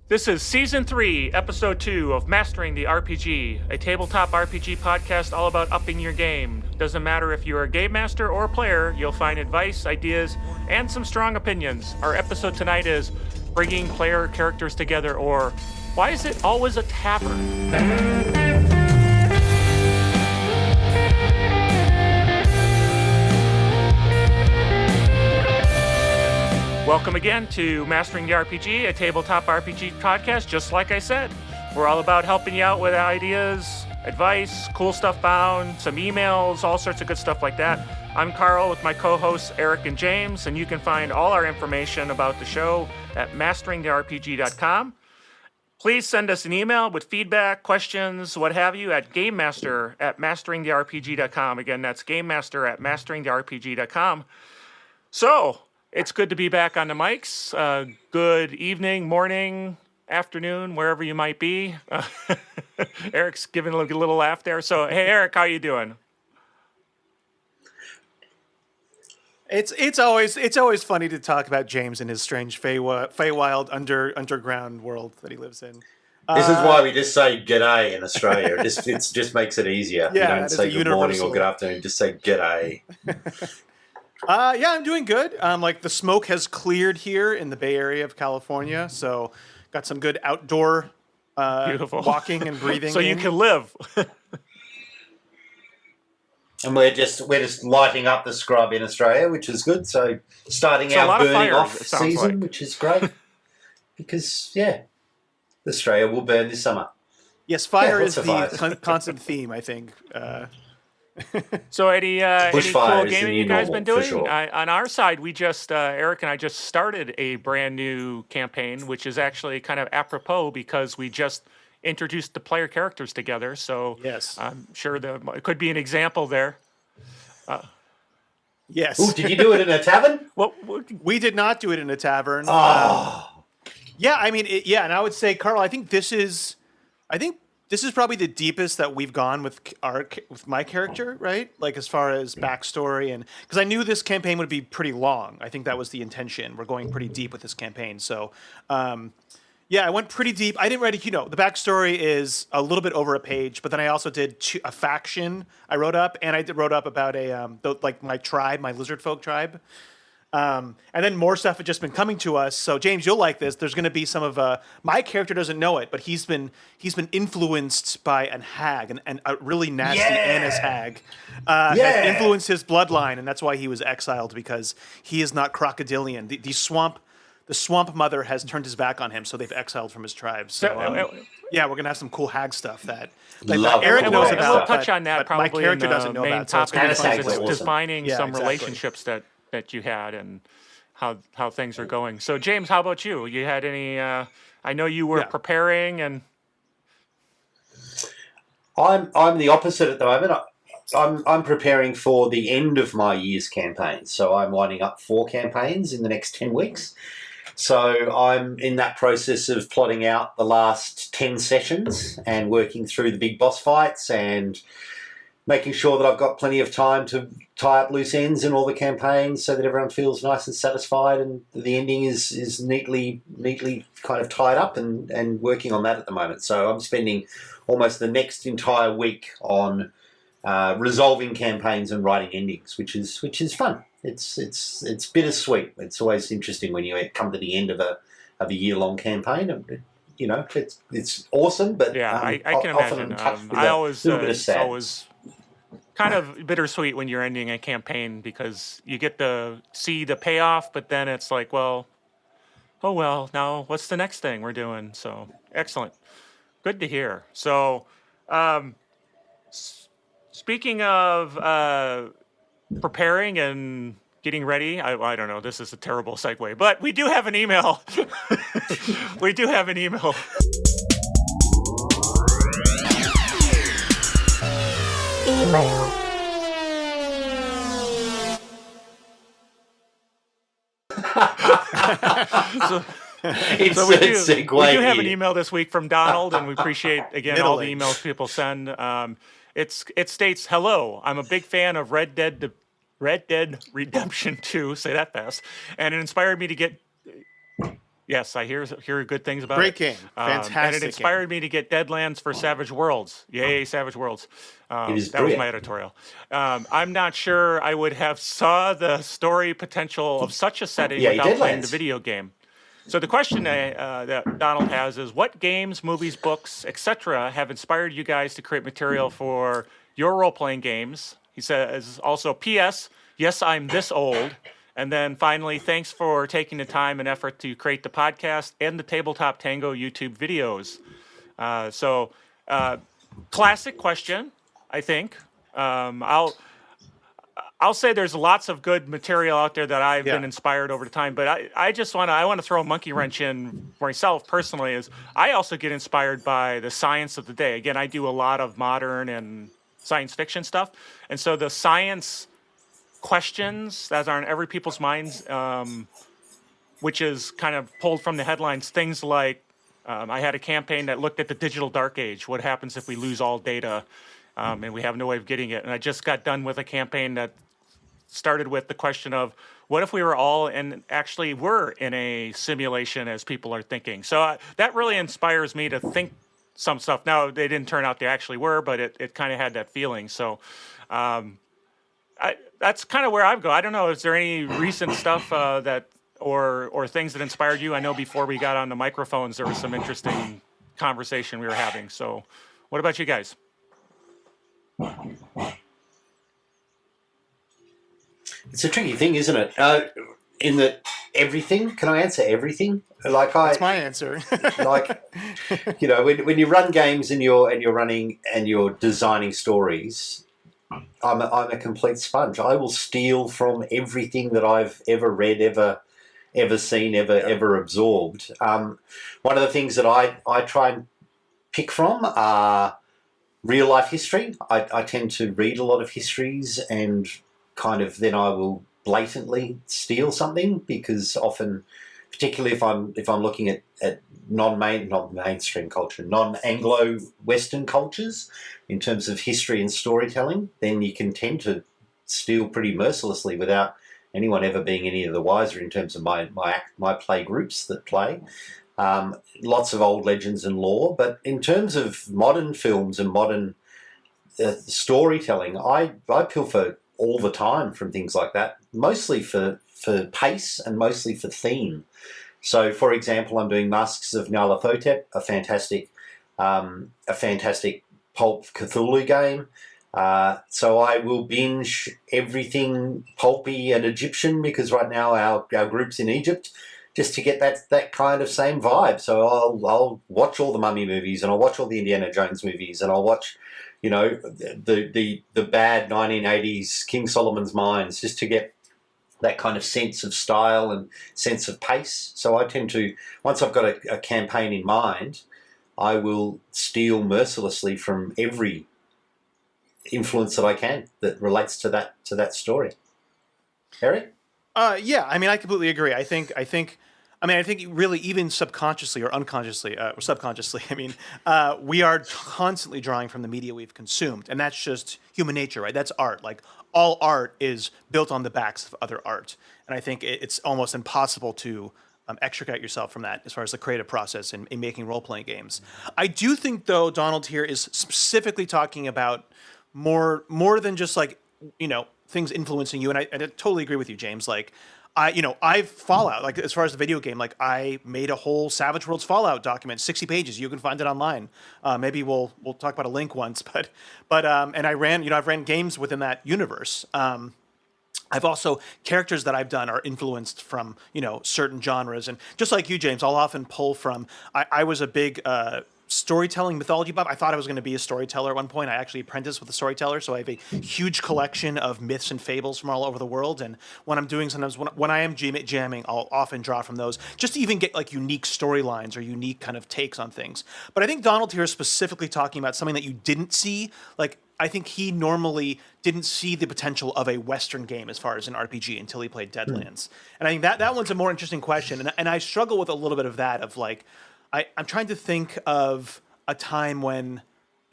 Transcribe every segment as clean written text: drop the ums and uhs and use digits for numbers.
This is Season 3, Episode 2 of Mastering the RPG, a tabletop RPG podcast all about upping your game. Doesn't matter if you're a game master or a player, you'll find advice, ideas, and some strong opinions. Our episode tonight is Bringing Player Characters Together, or Why Is It Always a Tavern? Welcome again to Mastering the RPG, a tabletop RPG podcast. Just like I said, we're all about helping you out with ideas, advice, cool stuff found, some emails, all sorts of good stuff like that. I'm Carl with my co-hosts Eric and James, and you can find all our information about the show at masteringtherpg.com. Please send us an email with feedback, questions, what have you, at gamemaster@masteringtherpg.com. Again, that's gamemaster@masteringtherpg.com. So, it's good to be back on the mics. Good evening, morning, afternoon, wherever you might be. Eric's giving a little laugh there. So, hey, Eric, how you doing? It's always funny to talk about James and his strange Feywild underground world that he lives in. This is why we just say g'day in Australia. It just makes it easier. Yeah, you don't say good morning or good afternoon. Just say g'day. Yeah, I'm doing good. Like the smoke has cleared here in the Bay Area of California, so got some good outdoor Beautiful walking and breathing. So you can live. And we're just lighting up the scrub in Australia, which is good. So starting our burning off season, which is great. Because Australia will burn this summer. Yes, fire is the constant theme, I think. So any cool gaming you guys been doing? Sure. On our side, we just Eric and I just started a brand new campaign, which is actually kind of apropos because we just introduced the player characters together. So yes, I'm sure it could be an example there. Yes. Ooh, did you do it in a tavern? Well, we did not do it in a tavern. Oh. Yeah, I mean, and I would say, Carl, I think this is probably the deepest that we've gone with my character, right? Like as far as backstory, and because I knew this campaign would be pretty long. I think that was the intention. We're going pretty deep with this campaign, so yeah, I went pretty deep. I didn't write the backstory is a little bit over a page, but then I also did a faction I wrote up, and I wrote up about my tribe, my lizard folk tribe. And then more stuff had just been coming to us. So James, you'll like this. There's going to be some of my character doesn't know it, but he's been influenced by a hag, and a really nasty Annis hag has influenced his bloodline, and that's why he was exiled, because he is not crocodilian. The swamp mother has turned his back on him, so they've exiled from his tribe. So yeah, we're gonna have some cool hag stuff that Eric knows about. We'll touch on that probably. My character doesn't know main about. Topic awesome. defining some relationships that you had and how things are going. So James, how about you? You had any? I know you were preparing, and I'm the opposite at the moment. I'm preparing for the end of my year's campaign, so I'm lining up 4 campaigns in the next 10 weeks. So I'm in that process of plotting out the last 10 sessions and working through the big boss fights and making sure that I've got plenty of time to tie up loose ends in all the campaigns so that everyone feels nice and satisfied and the ending is neatly kind of tied up and working on that at the moment. So I'm spending almost the next entire week on resolving campaigns and writing endings, which is fun. It's bittersweet. It's always interesting when you come to the end of a year-long campaign. You know, it's awesome, but I can imagine. It's always kind of bittersweet when you're ending a campaign because you get to see the payoff, but then it's like, well, now what's the next thing we're doing? So excellent, good to hear. So, speaking of preparing and getting ready, I don't know, this is a terrible segue, but we do have an email. We do have an email. Email. So we do have an email this week from Donald, and we appreciate, again, all the emails people send. It states, "Hello, I'm a big fan of Red Dead Redemption 2, say that fast, and it inspired me to get Yes, I hear good things about Great it. game. And Fantastic it inspired me to get Deadlands for Savage Worlds. Yay, Savage Worlds. It is That was my brilliant. editorial. I'm not sure I would have saw the story potential of such a setting Yeah, without playing the Deadlands. video game. So the question that Donald has is, what games, movies, books, etc., have inspired you guys to create material for your role-playing games? He says also, P.S. Yes, I'm this old. And then finally, thanks for taking the time and effort to create the podcast and the Tabletop Tango YouTube videos. Classic question, I think. I'll say there's lots of good material out there that I've been inspired over the time, but I want to throw a monkey wrench in myself personally. Is I also get inspired by the science of the day. Again, I do a lot of modern and science fiction stuff, and so the science questions that are on every people's minds, which is kind of pulled from the headlines. Things like I had a campaign that looked at the digital dark age. What happens if we lose all data and we have no way of getting it? And I just got done with a campaign that started with the question of what if we were all and actually were in a simulation as people are thinking. So that really inspires me to think some stuff. Now, they didn't turn out they actually were, but it kind of had that feeling. So that's kind of where I go. I don't know. Is there any recent stuff that or things that inspired you? I know before we got on the microphones, there was some interesting conversation we were having. So what about you guys? It's a tricky thing, isn't it? In that everything. Can I answer everything? That's my answer. When you run games and you're running and you're designing stories, I'm a complete sponge. I will steal from everything that I've ever read, ever seen, ever absorbed. One of the things that I try and pick from are real life history. I tend to read a lot of histories and kind of then I will blatantly steal something because often, particularly if I'm looking at not mainstream culture, non-Anglo Western cultures in terms of history and storytelling, then you can tend to steal pretty mercilessly without anyone ever being any of the wiser in terms of my play groups that play. Lots of old legends and lore, but in terms of modern films and modern storytelling, I pilfer all the time from things like that, mostly for pace and mostly for theme. So, for example, I'm doing Masks of Nyarlathotep, a fantastic pulp Cthulhu game. So I will binge everything pulpy and Egyptian because right now our group's in Egypt, just to get that kind of same vibe. So I'll watch all the Mummy movies and I'll watch all the Indiana Jones movies and I'll watch, the bad 1980s King Solomon's Mines just to get that kind of sense of style and sense of pace. So I tend to, once I've got a campaign in mind, I will steal mercilessly from every influence that I can that relates to that story. Eric? Yeah, I mean, I completely agree. I think really even subconsciously or unconsciously, or subconsciously, we are constantly drawing from the media we've consumed, and that's just human nature, right? That's art. Like, all art is built on the backs of other art, and I think it's almost impossible to extricate yourself from that as far as the creative process in making role-playing games. I do think, though, Donald here is specifically talking about more than just things influencing you, and I totally agree with you, James. Like, I've Fallout, like as far as the video game, like I made a whole Savage Worlds Fallout document, 60 pages. You can find it online. Maybe we'll talk about a link once, but and I've ran games within that universe. I've also, characters that I've done are influenced from, certain genres. And just like you, James, I'll often pull from, I was a big storytelling mythology buff. I thought I was going to be a storyteller at one point. I actually apprenticed with a storyteller, so I have a huge collection of myths and fables from all over the world. And when I'm doing, sometimes when I am jamming, I'll often draw from those, just to even get like unique storylines or unique kind of takes on things. But I think Donald here is specifically talking about something that you didn't see. Like, I think he normally didn't see the potential of a Western game as far as an RPG until he played Deadlands. And I think that one's a more interesting question. And I struggle with a little bit of that, of like, I'm trying to think of a time when,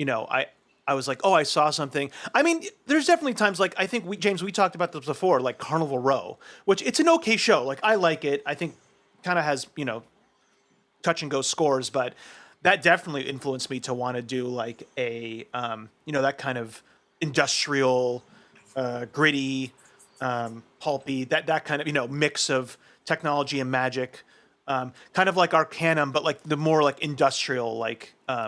I was like, oh, I saw something. I mean, there's definitely times, like, I think James, we talked about this before, like Carnival Row, which it's an okay show. Like, I like it. I think kind of has, touch and go scores, but that definitely influenced me to want to do like a that kind of industrial, gritty, pulpy, that kind of mix of technology and magic, kind of like Arcanum, but like the more like industrial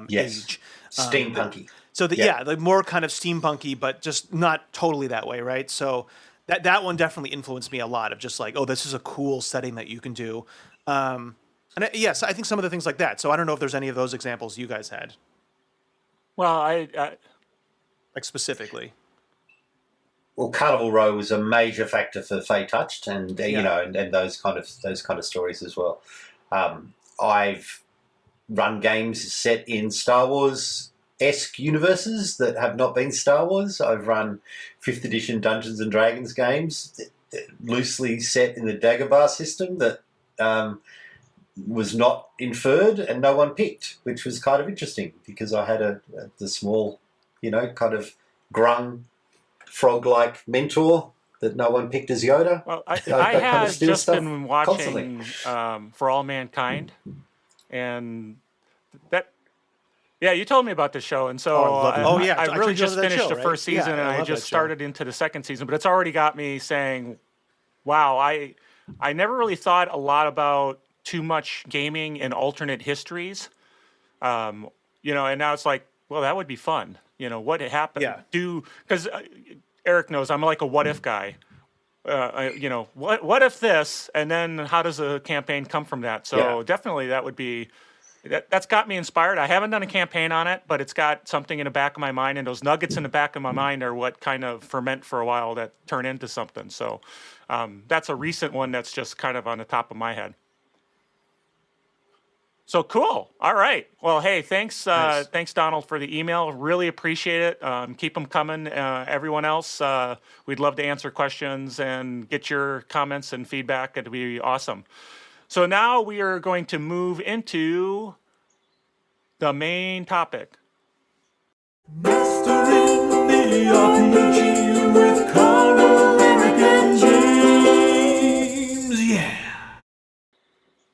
Yes. age, Steampunky. so Yeah. the more kind of steampunky, but just not totally that way, right? So that one definitely influenced me a lot of just like, oh, this is a cool setting that you can do. Yes, I think some of the things like that. So I don't know if there's any of those examples you guys had, Well, I like specifically. Well, Carnival Row was a major factor for Fey Touched, and and those kind of stories as well. I've run games set in Star Wars-esque universes that have not been Star Wars. I've run 5th edition Dungeons and Dragons games loosely set in the Dagobah system that was not inferred and no one picked, which was kind of interesting because I had the small, kind of grung frog-like mentor that no one picked as Yoda. Well, I kind of had steal just stuff been constantly. watching For All Mankind, and that. Yeah, you told me about the show, and so Oh, I love it. Oh, yeah, I I really told you just about that finished show, the first right? Yeah, season, and I I love just that show. started into the second season. But it's already got me saying, "Wow, I never really thought a lot about too much gaming in alternate histories." And now it's like, well, that would be fun. What happened? Yeah. Because Eric knows I'm like a what if guy. What if this, and then how does a campaign come from that? So Yeah. definitely that would be. That's got me inspired. I haven't done a campaign on it, but it's got something in the back of my mind, and those nuggets in the back of my mind are what kind of ferment for a while that turn into something. So that's a recent one that's just kind of on the top of my head. So cool. All right. Well, hey, thanks, Nice. thanks, Donald, for the email. Really appreciate it. Keep them coming. Everyone else, we'd love to answer questions and get your comments and feedback. It'd be awesome. So now we are going to move into the main topic. Mastering the RPG with Carl, Eric, and James. Yeah.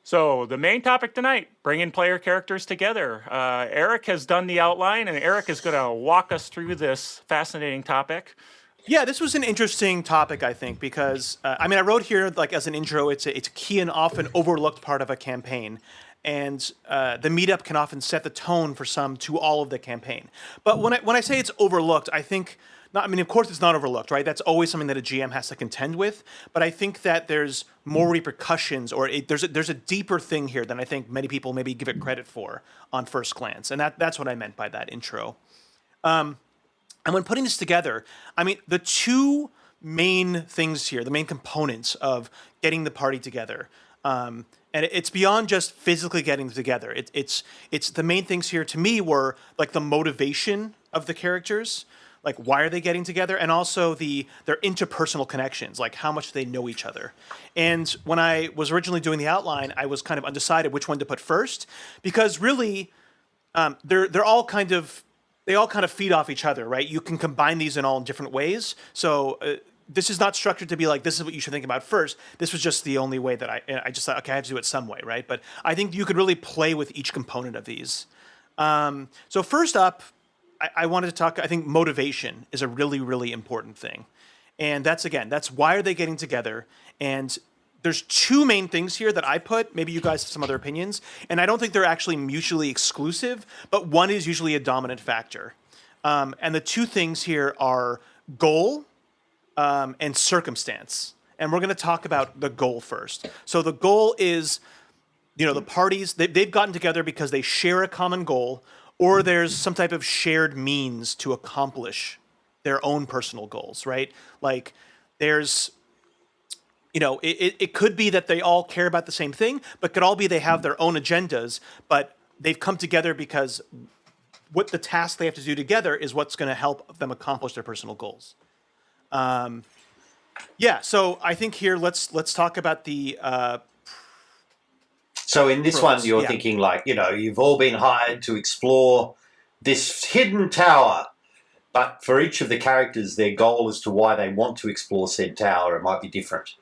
So the main topic tonight, bringing player characters together. Eric has done the outline, and Eric is going to walk us through this fascinating topic. Yeah, this was an interesting topic, I think, because I wrote here like as an intro, it's a key and often overlooked part of a campaign, and the meetup can often set the tone for some to all of the campaign. But when I say it's overlooked, I think not. I mean, of course, it's not overlooked, right? That's always something that a GM has to contend with. But I think that there's more repercussions, or there's a deeper thing here than I think many people maybe give it credit for on first glance, and that's what I meant by that intro. And when putting this together, the two main things here, the main components of getting the party together, and it's beyond just physically getting together. It's the main things here to me were like the motivation of the characters, like why are they getting together, and also their interpersonal connections, like how much they know each other. And when I was originally doing the outline, I was kind of undecided which one to put first, because really, they're all kind of. They all kind of feed off each other, right? You can combine these in all different ways. So this is not structured to be like, this is what you should think about first. This was just the only way that I just thought, okay, I have to do it some way, right? But I think you could really play with each component of these. So first up, I wanted to talk, I think motivation is a really, really important thing. And that's why are they getting together? And there's two main things here that I put. Maybe you guys have some other opinions. And I don't think they're actually mutually exclusive, but one is usually a dominant factor. And the two things here are goal and circumstance. And we're going to talk about the goal first. So the goal is, the parties, they've gotten together because they share a common goal, or there's some type of shared means to accomplish their own personal goals, right? Like there's... it could be that they all care about the same thing, but could all be they have their own agendas, but they've come together because what the task they have to do together is what's going to help them accomplish their personal goals. So I think here let's talk about the. So in this one, you're yeah. thinking like, you've all been hired to explore this hidden tower. But for each of the characters, their goal as to why they want to explore said tower, it might be different.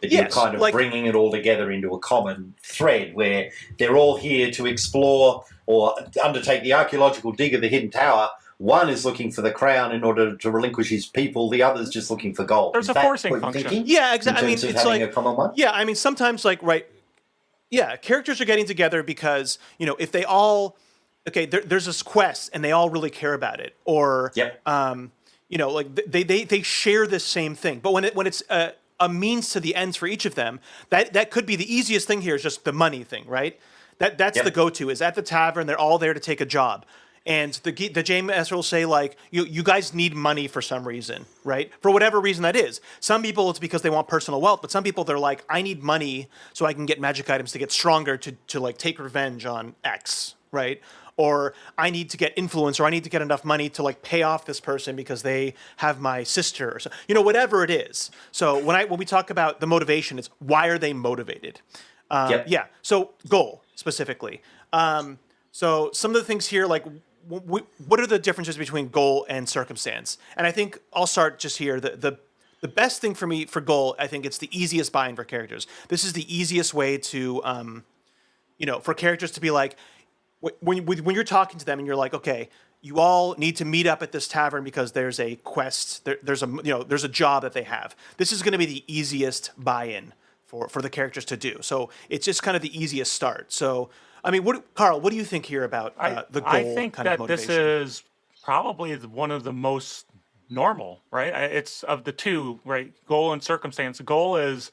but you're Yes, kind of like- bringing it all together into a common thread where they're all here to explore or undertake the archaeological dig of the hidden tower. One is looking for the crown in order to relinquish his people. The other's just looking for gold. There's Is a that forcing what you're function. thinking? Yeah, exactly. I In mean, terms of it's having like a common one. Yeah, I mean, sometimes like right. Yeah, characters are getting together because if they all, there's this quest and they all really care about it, or Yep. like they share this same thing. But when it's a means to the ends for each of them, that could be the easiest thing here is just the money thing, right? That's Yep. the go-to is at the tavern. They're all there to take a job. And the game master will say, like, you guys need money for some reason, right? For whatever reason that is. Some people, it's because they want personal wealth, but some people, they're like, I need money so I can get magic items to get stronger to like, take revenge on X, right? Or I need to get influence, or I need to get enough money to, like, pay off this person because they have my sister, or so, whatever it is. So when we talk about the motivation, it's why are they motivated? Yep. Yeah, so goal, specifically. So some of the things here, like, what are the differences between goal and circumstance? And I think I'll start just here. The best thing for me for goal, I think it's the easiest buy-in for characters. This is the easiest way to, for characters to be like, when you're talking to them and you're like, okay, you all need to meet up at this tavern because there's a quest, there's a job that they have. This is going to be the easiest buy-in for the characters to do. So it's just kind of the easiest start. So. I mean, Carl, what do you think here about the goal? I think kind of that motivation? this is probably one of the most normal, right? It's of the two, right? Goal and circumstance. Goal is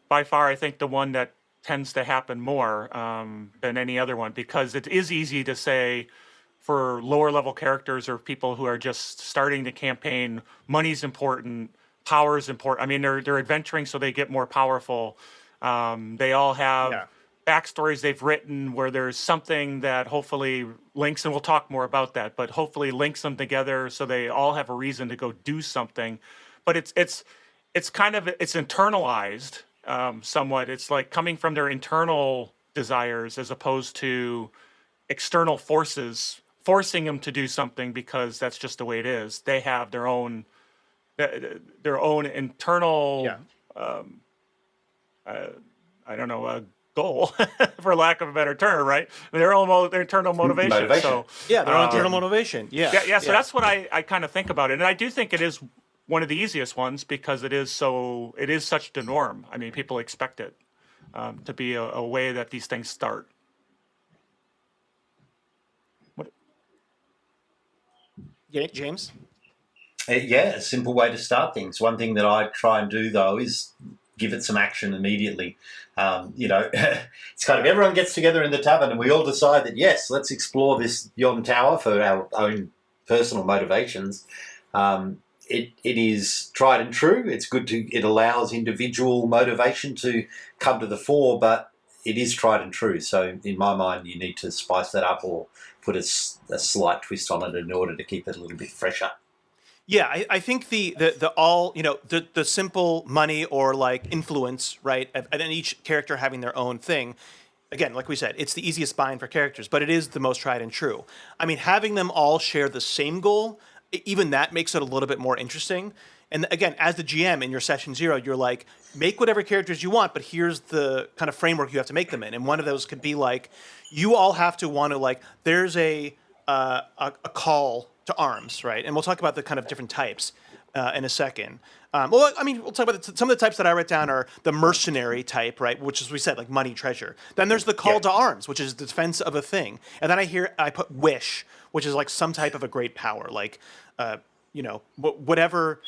by far, I think, the one that tends to happen more than any other one, because it is easy to say for lower level characters or people who are just starting the campaign, money's important, power is important. I mean, they're adventuring, so they get more powerful. They all have backstories they've written where there's something that hopefully links, and we'll talk more about that, but hopefully links them together so they all have a reason to go do something. But it's kind of, it's internalized somewhat. It's like coming from their internal desires as opposed to external forces forcing them to do something because that's just the way it is. They have their own internal I don't know, goal, for lack of a better term, right? Their internal motivation. So their own internal motivation. Yeah. So that's what I kind of think about it, and I do think it is one of the easiest ones because it is such the norm. I mean, people expect it to be a way that these things start. What? Yeah, James. A simple way to start things. One thing that I try and do though is give it some action immediately. It's kind of everyone gets together in the tavern and we all decide that, yes, let's explore this yon tower for our own personal motivations. It is tried and true. It's good it allows individual motivation to come to the fore, but it is tried and true. So in my mind, you need to spice that up or put a slight twist on it in order to keep it a little bit fresher. Yeah, I think the simple money or like influence, right? And then each character having their own thing. Again, like we said, it's the easiest buy-in for characters, but it is the most tried and true. I mean, having them all share the same goal, even that makes it a little bit more interesting. And again, as the GM in your session 0, you're like, make whatever characters you want, but here's the kind of framework you have to make them in. And one of those could be like, you all have to want to like, there's a call to arms, right? And we'll talk about the kind of different types in a second. We'll talk about some of the types that I write down are the mercenary type, right? Which is, we said, like money, treasure. Then there's the call to arms, which is the defense of a thing. And then I put wish, which is like some type of a great power, like, whatever,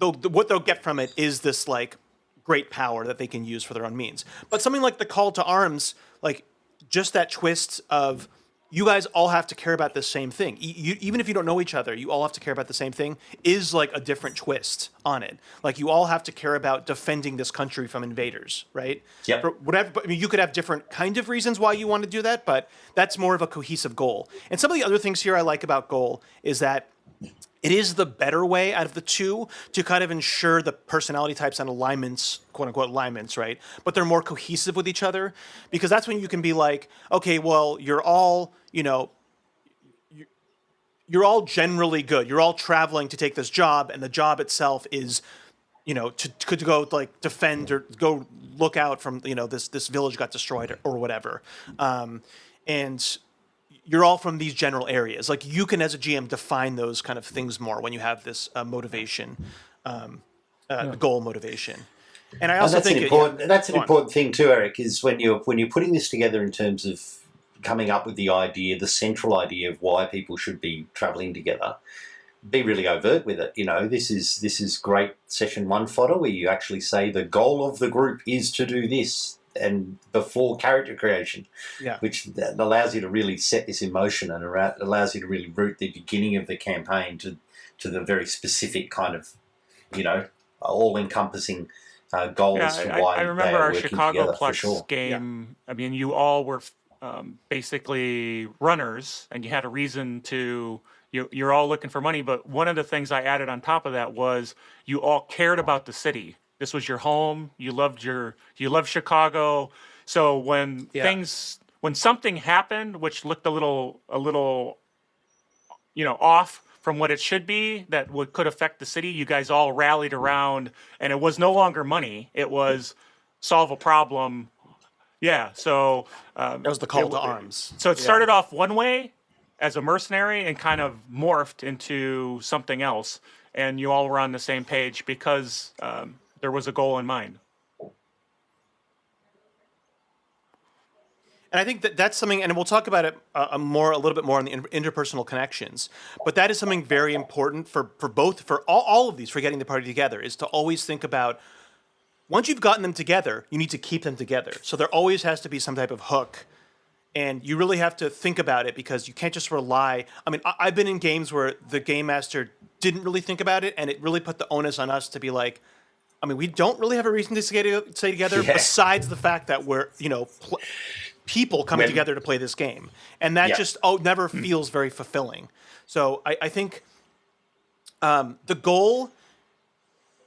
what they'll get from it is this like great power that they can use for their own means. But something like the call to arms, like just that twist of, you guys all have to care about the same thing. Even if you don't know each other, you all have to care about the same thing is like a different twist on it. Like you all have to care about defending this country from invaders, right? Yep. For whatever, I mean, you could have different kind of reasons why you want to do that, but that's more of a cohesive goal. And some of the other things here I like about goal is that it is the better way out of the two to kind of ensure the personality types and alignments, quote unquote alignments, right? But they're more cohesive with each other, because that's when you can be like, okay, well, you're all generally good. You're all traveling to take this job, and the job itself is to go like defend or go look out from this village got destroyed or whatever, and you're all from these general areas. Like you can, as a GM, define those kind of things more when you have this motivation, the goal motivation. And I also that's think an important thing too, Eric. Is when you're putting this together in terms of coming up with the central idea of why people should be travelling together. Be really overt with it. This is great session 1 fodder where you actually say the goal of the group is to do this, and before character creation, which allows you to really set this in motion and allows you to really root the beginning of the campaign to the very specific kind of, all-encompassing goal as to why I remember they are our working Chicago together, Plus for sure. game. I mean, you all were basically runners, and you had a reason to. You're all looking for money, but one of the things I added on top of that was you all cared about the city. This was your home. You loved Chicago. So when something happened, which looked a little, off from what it should be, that could affect the city, you guys all rallied around, and it was no longer money. It was solve a problem. Yeah. So that was the call to arms. So it started off one way, as a mercenary, and kind of morphed into something else, and you all were on the same page because there was a goal in mind. And I think that's something, and we'll talk about it a little bit more on the interpersonal connections. But that is something very important for all of these, for getting the party together, is to always think about, once you've gotten them together, you need to keep them together. So there always has to be some type of hook. And you really have to think about it, because you can't just rely. I mean, I've been in games where the game master didn't really think about it, and it really put the onus on us to be like, I mean, we don't really have a reason to stay together besides the fact that we're, people coming together to play this game. And that just never feels very fulfilling. So I think the goal,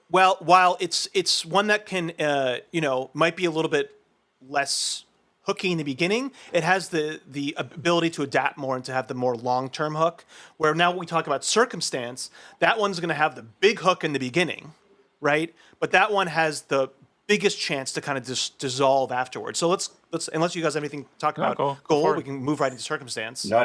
while it's one that can, might be a little bit less hooky in the beginning, it has the ability to adapt more and to have the more long-term hook, where now when we talk about circumstance, that one's going to have the big hook in the beginning, right? But that one has the biggest chance to kind of just dissolve afterwards. So let's unless you guys have anything to talk about goal, we can move right into circumstance. No.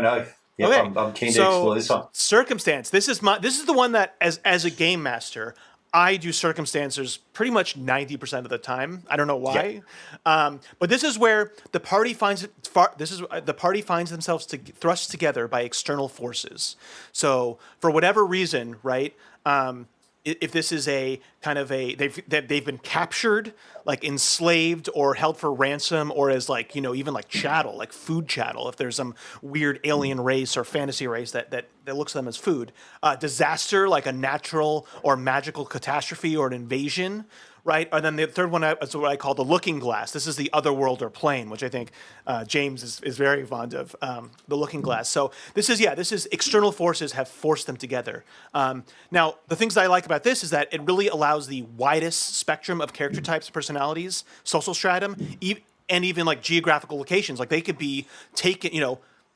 Yeah, okay. I'm keen to explore this one. Circumstance. This is the one that as a game master, I do circumstances pretty much 90% of the time. I don't know why, but this is where the party finds themselves thrust together by external forces. So for whatever reason, right? If this is a kind of they've been captured, like enslaved or held for ransom, or as even like chattel, like food chattel. If there's some weird alien race or fantasy race that looks at them as food, disaster, like a natural or magical catastrophe or an invasion, right? And then the third one is what I call the looking glass. This is the other world or plane, which I think James is very fond of, the looking glass. So this is external forces have forced them together. Now, the things that I like about this is that it really allows the widest spectrum of character types, personalities, social stratum, and even like geographical locations. Like they could be taken,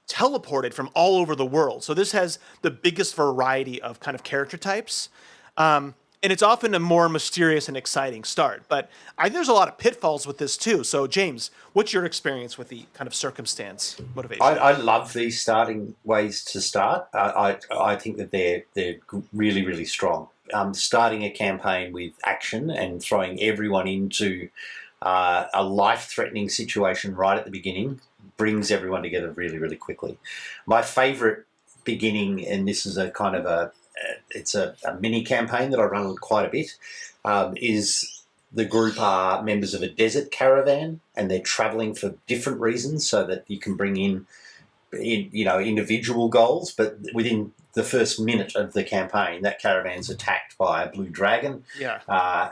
teleported from all over the world. So this has the biggest variety of kind of character types. And it's often a more mysterious and exciting start. But I think there's a lot of pitfalls with this too. So, James, what's your experience with the kind of circumstance motivation? I love these starting ways to start. I think that they're really, really strong. Starting a campaign with action and throwing everyone into a life-threatening situation right at the beginning brings everyone together really, really quickly. My favourite beginning, and this is a kind of it's a mini campaign that I run quite a bit, is the group are members of a desert caravan, and they're travelling for different reasons, so that you can bring in individual goals. But within the first minute of the campaign, that caravan's attacked by a blue dragon,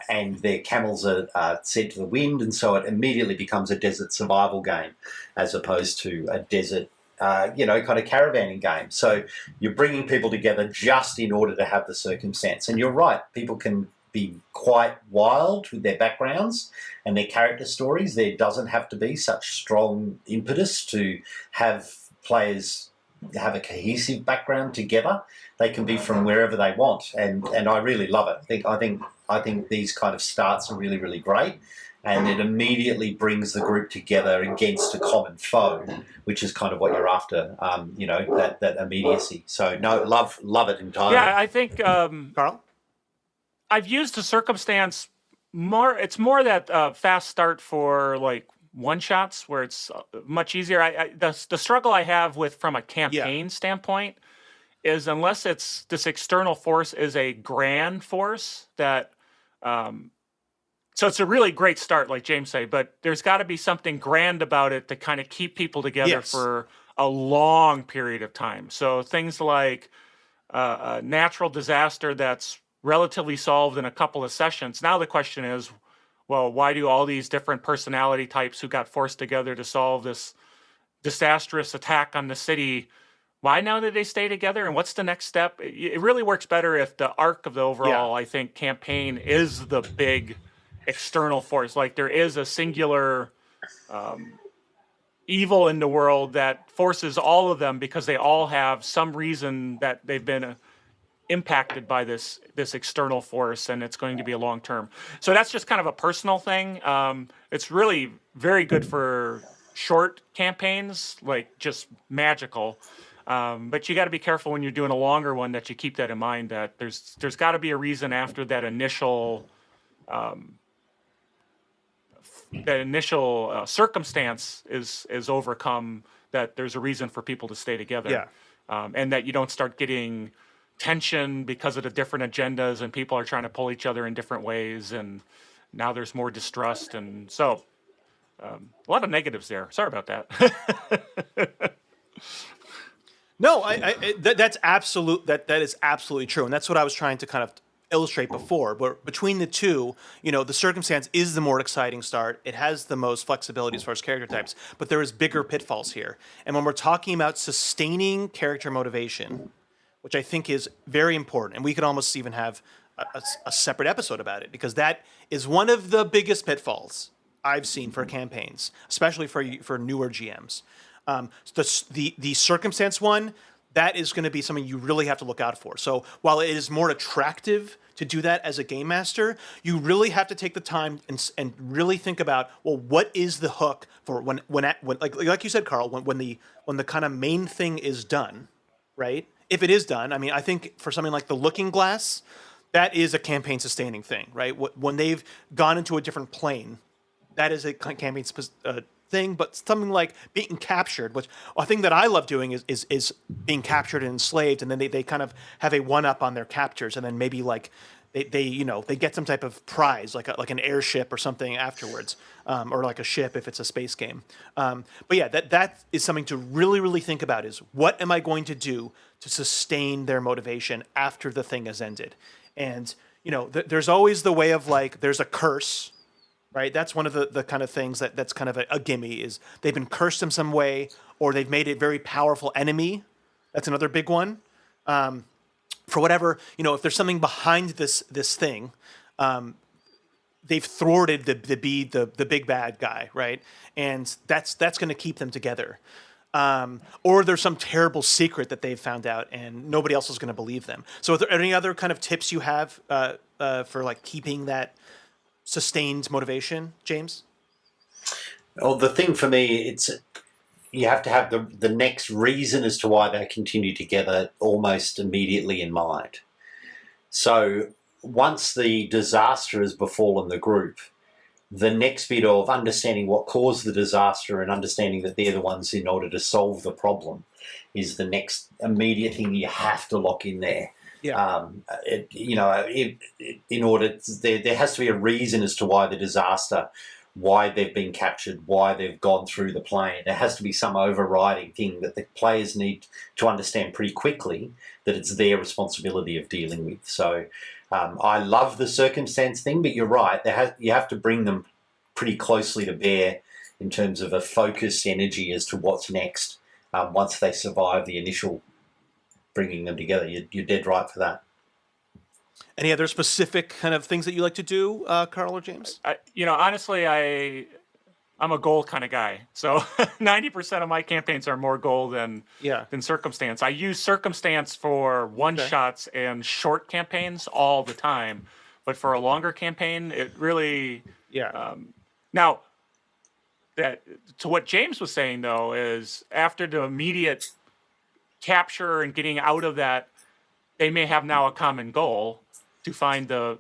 and their camels are sent to the wind, and so it immediately becomes a desert survival game as opposed to a desert kind of caravanning game. So you're bringing people together just in order to have the circumstance. And you're right, people can be quite wild with their backgrounds and their character stories. There doesn't have to be such strong impetus to have players have a cohesive background together. They can be from wherever they want, and I really love it. I think these kind of starts are really, really great, and it immediately brings the group together against a common foe, which is kind of what you're after. That immediacy. So no, love it entirely. Yeah, I think Carl? I've used the circumstance more. It's more that fast start for like one shots where it's much easier. The struggle I have with from a campaign standpoint is unless it's this external force is a grand force that. So it's a really great start, like James said, but there's got to be something grand about it to kind of keep people together for a long period of time. So things like a natural disaster that's relatively solved in a couple of sessions. Now the question is, well, why do all these different personality types who got forced together to solve this disastrous attack on the city, why now did they stay together, and what's the next step? It really works better if the arc of the overall, I think, campaign is the big external force. Like there is a singular evil in the world that forces all of them because they all have some reason that they've been impacted by this external force, and it's going to be a long term. So that's just kind of a personal thing. It's really very good for short campaigns, like just magical. But you got to be careful when you're doing a longer one that you keep that in mind, that there's got to be a reason after that initial circumstance is overcome, that there's a reason for people to stay together. And that you don't start getting tension because of the different agendas and people are trying to pull each other in different ways, and now there's more distrust, and so a lot of negatives there. Sorry about that. No, that's absolute. That is absolutely true, and that's what I was trying to kind of illustrate before. But between the two, the circumstance is the more exciting start. It has the most flexibility as far as character types, but there is bigger pitfalls here. And when we're talking about sustaining character motivation, which I think is very important, and we could almost even have a separate episode about it, because that is one of the biggest pitfalls I've seen for campaigns, especially for newer GMs. The circumstance one, that is going to be something you really have to look out for. So while it is more attractive to do that as a game master, you really have to take the time and really think about, well, what is the hook for when like you said, Carl, when the kind of main thing is done, right? If it is done, I mean, I think for something like the Looking Glass, that is a campaign sustaining thing, right? When they've gone into a different plane, that is a campaign thing. But something like being captured, which a thing that I love doing is being captured and enslaved, and then they kind of have a one-up on their captors, and then maybe like they get some type of prize, like an airship or something afterwards, or like a ship if it's a space game. But yeah, that is something to really, really think about, is what am I going to do to sustain their motivation after the thing has ended? And there's always the way of like, there's a curse, right? That's one of the kind of things that's kind of a gimme, is they've been cursed in some way, or they've made a very powerful enemy. That's another big one. For whatever, if there's something behind this thing, they've thwarted the big bad guy, right? And that's going to keep them together. Or there's some terrible secret that they've found out, and nobody else is going to believe them. So, are there any other kind of tips you have for like keeping that sustained motivation, James? Well, the thing for me, you have to have the next reason as to why they continue together almost immediately in mind. So once the disaster has befallen the group, the next bit of understanding what caused the disaster and understanding that they're the ones in order to solve the problem is the next immediate thing you have to lock in there. Yeah. In order, there has to be a reason as to why the disaster, why they've been captured, why they've gone through the plane. There has to be some overriding thing that the players need to understand pretty quickly, that it's their responsibility of dealing with. So I love the circumstance thing, but you're right. You have to bring them pretty closely to bear in terms of a focused energy as to what's next once they survive the initial bringing them together. You're dead right for that. Any other specific kind of things that you like to do, Carl or James? Honestly, I'm a goal kind of guy. So 90% of my campaigns are more goal than circumstance. I use circumstance for one shots and short campaigns all the time, but for a longer campaign, it really now that to what James was saying though is after the immediate capture and getting out of that, they may have now a common goal to find the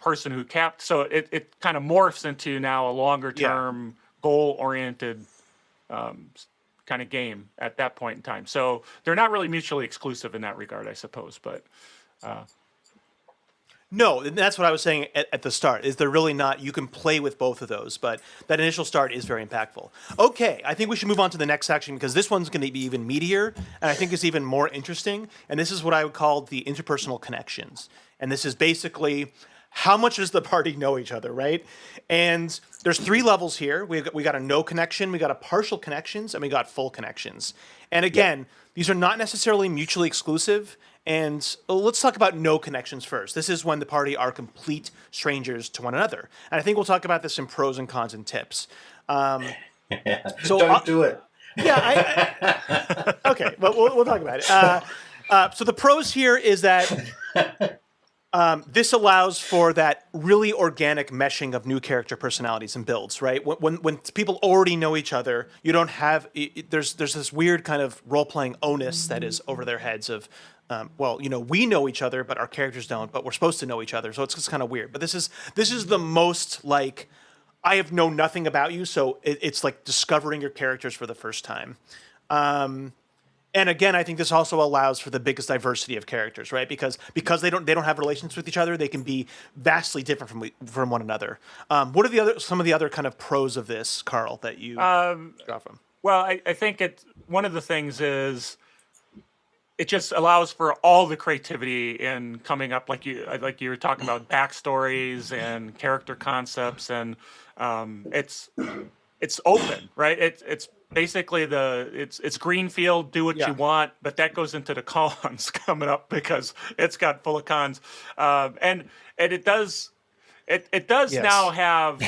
person who capped. So it kind of morphs into now a longer term goal oriented kind of game at that point in time. So they're not really mutually exclusive in that regard, I suppose. But no, and that's what I was saying at the start, is they're really not, you can play with both of those, but that initial start is very impactful. Okay, I think we should move on to the next section because this one's going to be even meatier, and I think it's even more interesting, and this is what I would call the interpersonal connections. And this is basically how much does the party know each other, right? And there's 3 levels here. We got a no connection, we got a partial connections, and we got full connections. And again, these are not necessarily mutually exclusive. And let's talk about no connections first. This is when the party are complete strangers to one another. And I think we'll talk about this in pros and cons and tips. So Don't do it. Yeah, okay, but we'll talk about it. So the pros here is that this allows for that really organic meshing of new character personalities and builds, right? When people already know each other, you don't have there's this weird kind of role playing onus that is over their heads of, we know each other, but our characters don't. But we're supposed to know each other, so it's just kind of weird. But this is the most like I have known nothing about you, so it's like discovering your characters for the first time. And again, I think this also allows for the biggest diversity of characters, right? Because they don't have relations with each other, they can be vastly different from one another. What are some of the other kind of pros of this, Carl, that you got from? Well, I think one of the things is it just allows for all the creativity in coming up, like you were talking about backstories and character concepts, and it's open, right? It's basically it's greenfield, do what you want, but that goes into the cons coming up because it's got full of cons, and it does now have.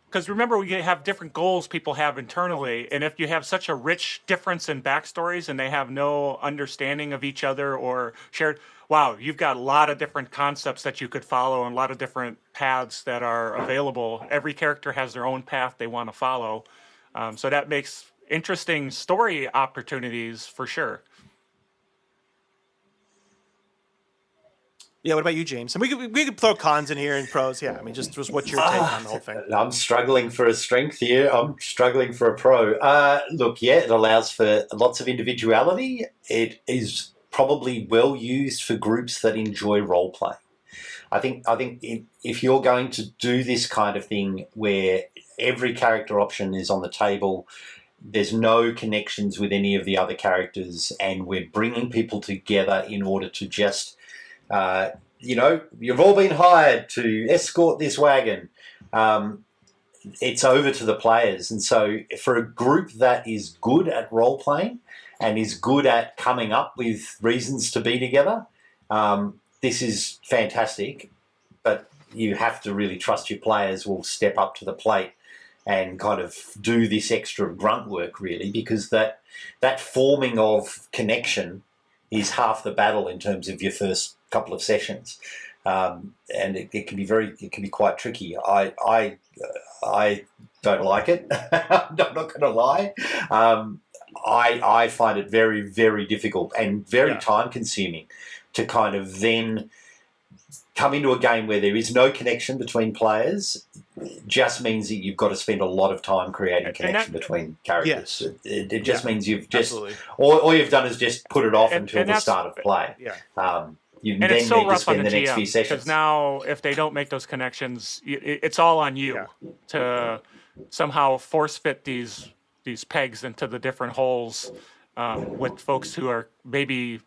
Because remember, we have different goals people have internally, and if you have such a rich difference in backstories and they have no understanding of each other or shared, wow, you've got a lot of different concepts that you could follow and a lot of different paths that are available. Every character has their own path they want to follow, so that makes interesting story opportunities for sure. Yeah, what about you, James? And we could throw cons in here and pros. Yeah, I mean, just what's your take on the whole thing? I'm struggling for a strength here. I'm struggling for a pro. Look, it allows for lots of individuality. It is probably well used for groups that enjoy role playing. I think if you're going to do this kind of thing where every character option is on the table, there's no connections with any of the other characters, and we're bringing people together in order to just you've all been hired to escort this wagon. It's over to the players. And so for a group that is good at role-playing and is good at coming up with reasons to be together, this is fantastic. But you have to really trust your players will step up to the plate and kind of do this extra grunt work, really, because that forming of connection is half the battle in terms of your first couple of sessions, and it can be quite tricky. I don't like it. I'm not going to lie. I find it very, very difficult and very time consuming to kind of then come into a game where there is no connection between players. Just means that you've got to spend a lot of time creating connection between characters. Yes. It just means you've just all you've done is just put it off until the start of play. Yeah. You and then it's so need to rough spend on the the next GM few sessions. because now if they don't make those connections, it's all on you to somehow force fit these pegs into the different holes with folks who are maybe.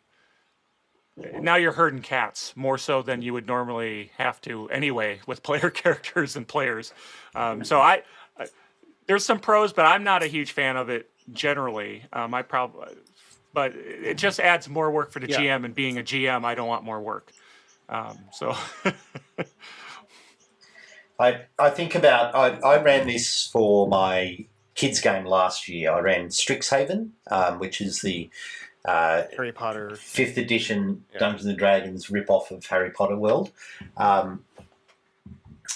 Now you're herding cats more so than you would normally have to anyway with player characters and players. So I there's some pros, but I'm not a huge fan of it generally. But it just adds more work for the GM, and being a GM, I don't want more work. I think about I ran this for my kids game last year. I ran Strixhaven, which is the Harry Potter. 5th edition Dungeons and Dragons rip-off of Harry Potter world.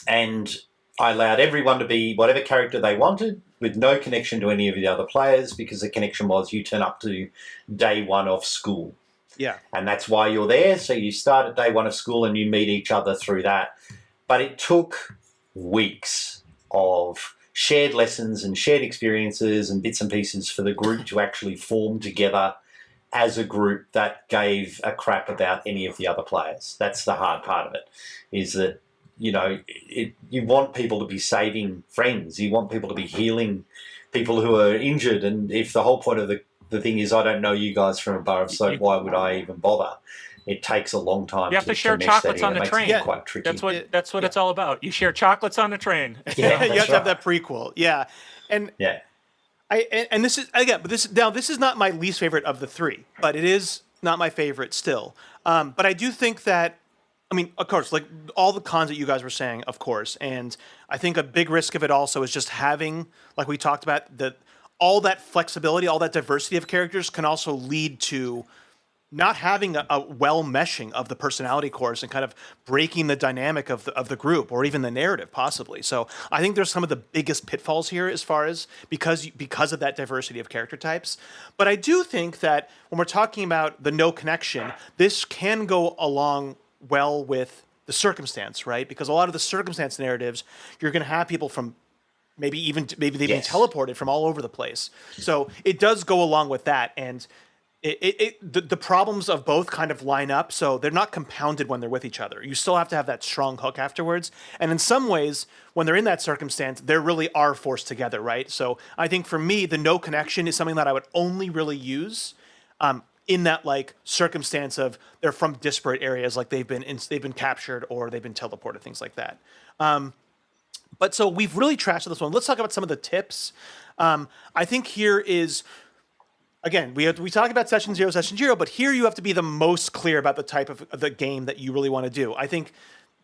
And I allowed everyone to be whatever character they wanted with no connection to any of the other players, because the connection was you turn up to day one of school. Yeah. And that's why you're there. So you start at day one of school and you meet each other through that. But it took weeks of shared lessons and shared experiences and bits and pieces for the group to actually form together as a group that gave a crap about any of the other players. That's the hard part of it, is that, you know, you want people to be saving friends. You want people to be healing people who are injured. And if the whole point of the thing is, I don't know you guys from a bar of soap, why would I even bother? It takes a long time. You have to share mesh chocolates that on in. the It makes train. it quite tricky. That's what it's all about. You share chocolates on the train. Yeah, You have to have that prequel. Yeah. And Yeah. and this is again, but this is not my least favorite of the three, but it is not my favorite still. But I do think that, I mean, of course, like all the cons that you guys were saying, of course, and I think a big risk of it also is just having, like we talked about, all that flexibility, all that diversity of characters can also lead to not having a well meshing of the personality cores and kind of breaking the dynamic of the group or even the narrative possibly. So I think there's some of the biggest pitfalls here as far as because of that diversity of character types. But I do think that when we're talking about the no connection, this can go along well with the circumstance, right? Because a lot of the circumstance narratives, you're going to have people from maybe they've been teleported from all over the place. So it does go along with that, and the problems of both kind of line up, so they're not compounded when they're with each other. You still have to have that strong hook afterwards. And in some ways, when they're in that circumstance, they really are forced together, right? So I think for me, the no connection is something that I would only really use in that like circumstance of they're from disparate areas, like they've been captured or they've been teleported, things like that. But so we've really trashed this one. Let's talk about some of the tips. I think here is, again, we talk about session zero, but here you have to be the most clear about the type of the game that you really want to do. I think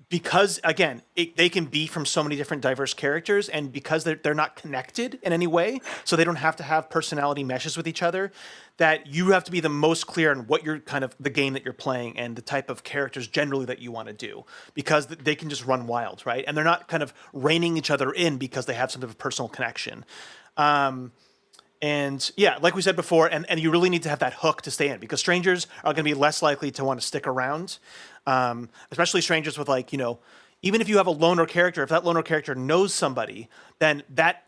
because, again, they can be from so many different diverse characters, and because they're not connected in any way, so they don't have to have personality meshes with each other, that you have to be the most clear on what you're kind of the game that you're playing and the type of characters generally that you want to do, because they can just run wild, right? And they're not kind of reining each other in because they have some sort of personal connection. And yeah, like we said before, and you really need to have that hook to stay in, because strangers are going to be less likely to want to stick around, especially strangers with, like, you know, even if you have a loner character, if that loner character knows somebody, then that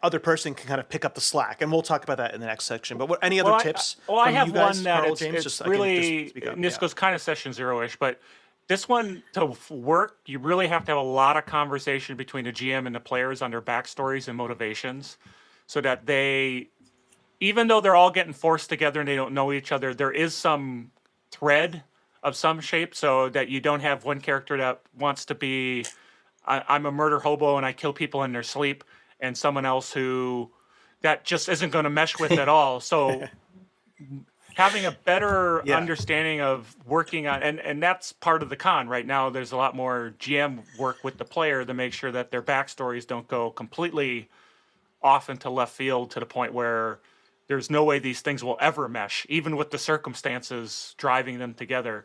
other person can kind of pick up the slack. And we'll talk about that in the next section. But any other tips? I have you guys, one that Carl, it's, James? it's really, and this goes kind of session zero-ish, but this one, to work, you really have to have a lot of conversation between the GM and the players on their backstories and motivations, so that they, even though they're all getting forced together and they don't know each other, there is some thread of some shape, so that you don't have one character that wants to be, I'm a murder hobo and I kill people in their sleep, and someone else who that just isn't going to mesh with at all. So having a better understanding of working on, and that's part of the con right now. There's a lot more GM work with the player to make sure that their backstories don't go completely off into left field to the point where there's no way these things will ever mesh, even with the circumstances driving them together.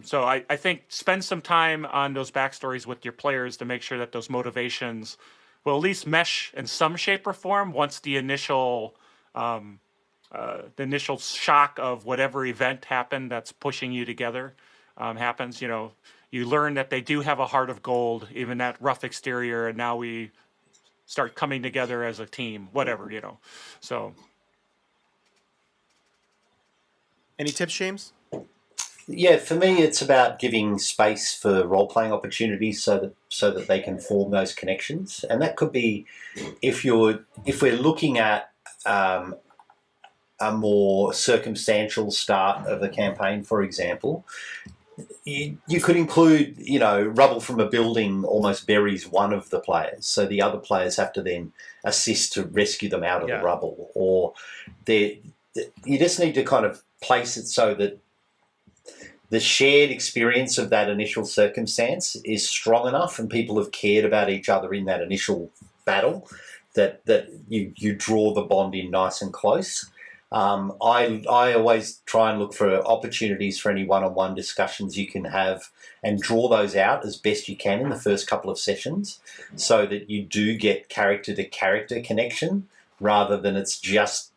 So I think spend some time on those backstories with your players to make sure that those motivations will at least mesh in some shape or form once the initial shock of whatever event happened that's pushing you together happens. You know, you learn that they do have a heart of gold, even that rough exterior, and now we start coming together as a team, whatever, you know. So, any tips, James? Yeah, for me, it's about giving space for role-playing opportunities so that they can form those connections, and that could be if we're looking at a more circumstantial start of the campaign, for example. You could include, you know, rubble from a building almost buries one of the players, so the other players have to then assist to rescue them out of the rubble. Or you just need to kind of place it so that the shared experience of that initial circumstance is strong enough, and people have cared about each other in that initial battle that you draw the bond in nice and close. I always try and look for opportunities for any one-on-one discussions you can have and draw those out as best you can in the first couple of sessions so that you do get character-to-character connection rather than it's just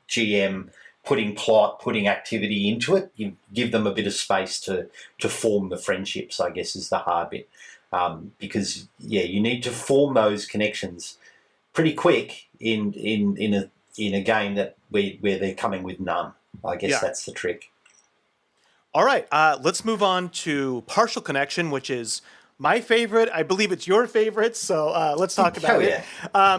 GM putting plot, putting activity into it. You give them a bit of space to form the friendships, I guess, is the hard bit. Because, you need to form those connections pretty quick in a game where they're coming with none. I guess that's the trick. All right, let's move on to partial connection, which is my favorite. I believe it's your favorite, so let's talk about it.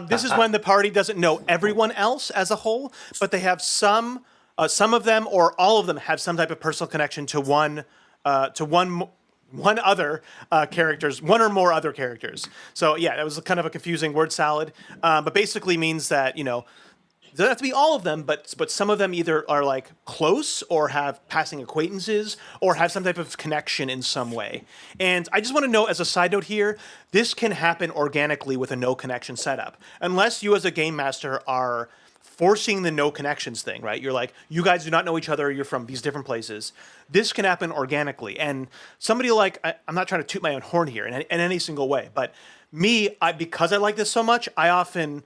This is when the party doesn't know everyone else as a whole, but they have some of them or all of them have some type of personal connection to one other characters, one or more other characters. So that was kind of a confusing word salad, but basically means that it doesn't have to be all of them, but some of them either are like close or have passing acquaintances or have some type of connection in some way. And I just want to know, as a side note here, this can happen organically with a no connection setup, unless you as a game master are forcing the no connections thing, right? You're like, you guys do not know each other, you're from these different places. This can happen organically. And somebody like, I'm not trying to toot my own horn here in any single way, but because I like this so much, I often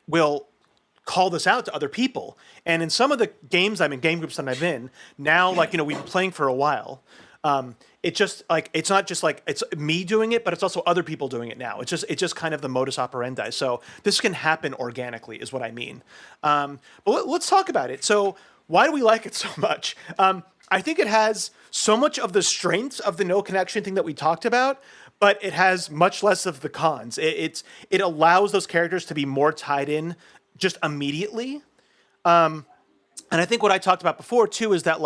will call this out to other people. And in some of the games game groups that I'm in, now, we've been playing for a while, it's just like, it's not just like it's me doing it, but it's also other people doing it now. It's just kind of the modus operandi. So this can happen organically is what I mean. But let's talk about it. So why do we like it so much? I think it has so much of the strengths of the no connection thing that we talked about, but it has much less of the cons. It allows those characters to be more tied in just immediately. And I think what I talked about before too is that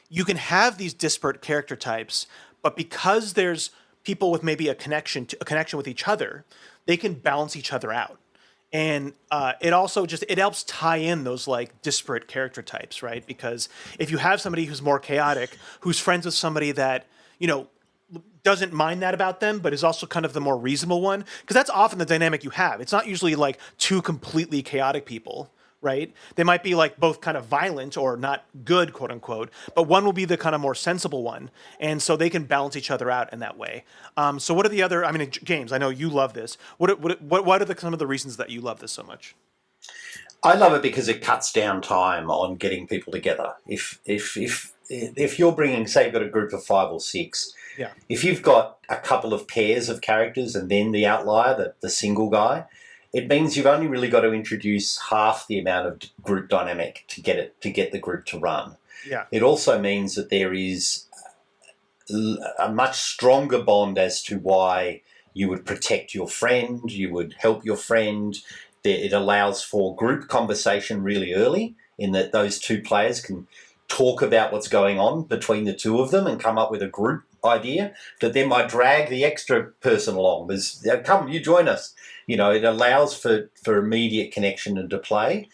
you can have these disparate character types, but because there's people with maybe a connection with each other, they can balance each other out. And it also it helps tie in those disparate character types, right? Because if you have somebody who's more chaotic, who's friends with somebody that, doesn't mind that about them, but is also kind of the more reasonable one, because that's often the dynamic you have. It's not usually two completely chaotic people, right? They might be both kind of violent or not good, quote unquote, but one will be the kind of more sensible one. And so they can balance each other out in that way. So what are the other, James, I know you love this. What are some of the reasons that you love this so much? I love it because it cuts down time on getting people together. If you're bringing, say you've got a group of 5 or 6, if you've got a couple of pairs of characters and then the outlier, the single guy, it means you've only really got to introduce half the amount of group dynamic to get the group to run. Yeah. It also means that there is a much stronger bond as to why you would protect your friend, you would help your friend. It allows for group conversation really early in that those two players can talk about what's going on between the two of them and come up with a group idea that then might drag the extra person along. Come, you join us. It allows for immediate connection and to play.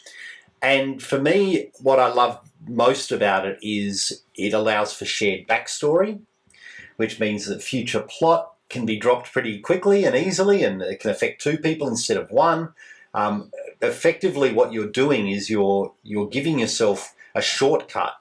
And for me, what I love most about it is it allows for shared backstory, which means that future plot can be dropped pretty quickly and easily, and it can affect 2 people instead of 1. Effectively, what you're doing is you're giving yourself a shortcut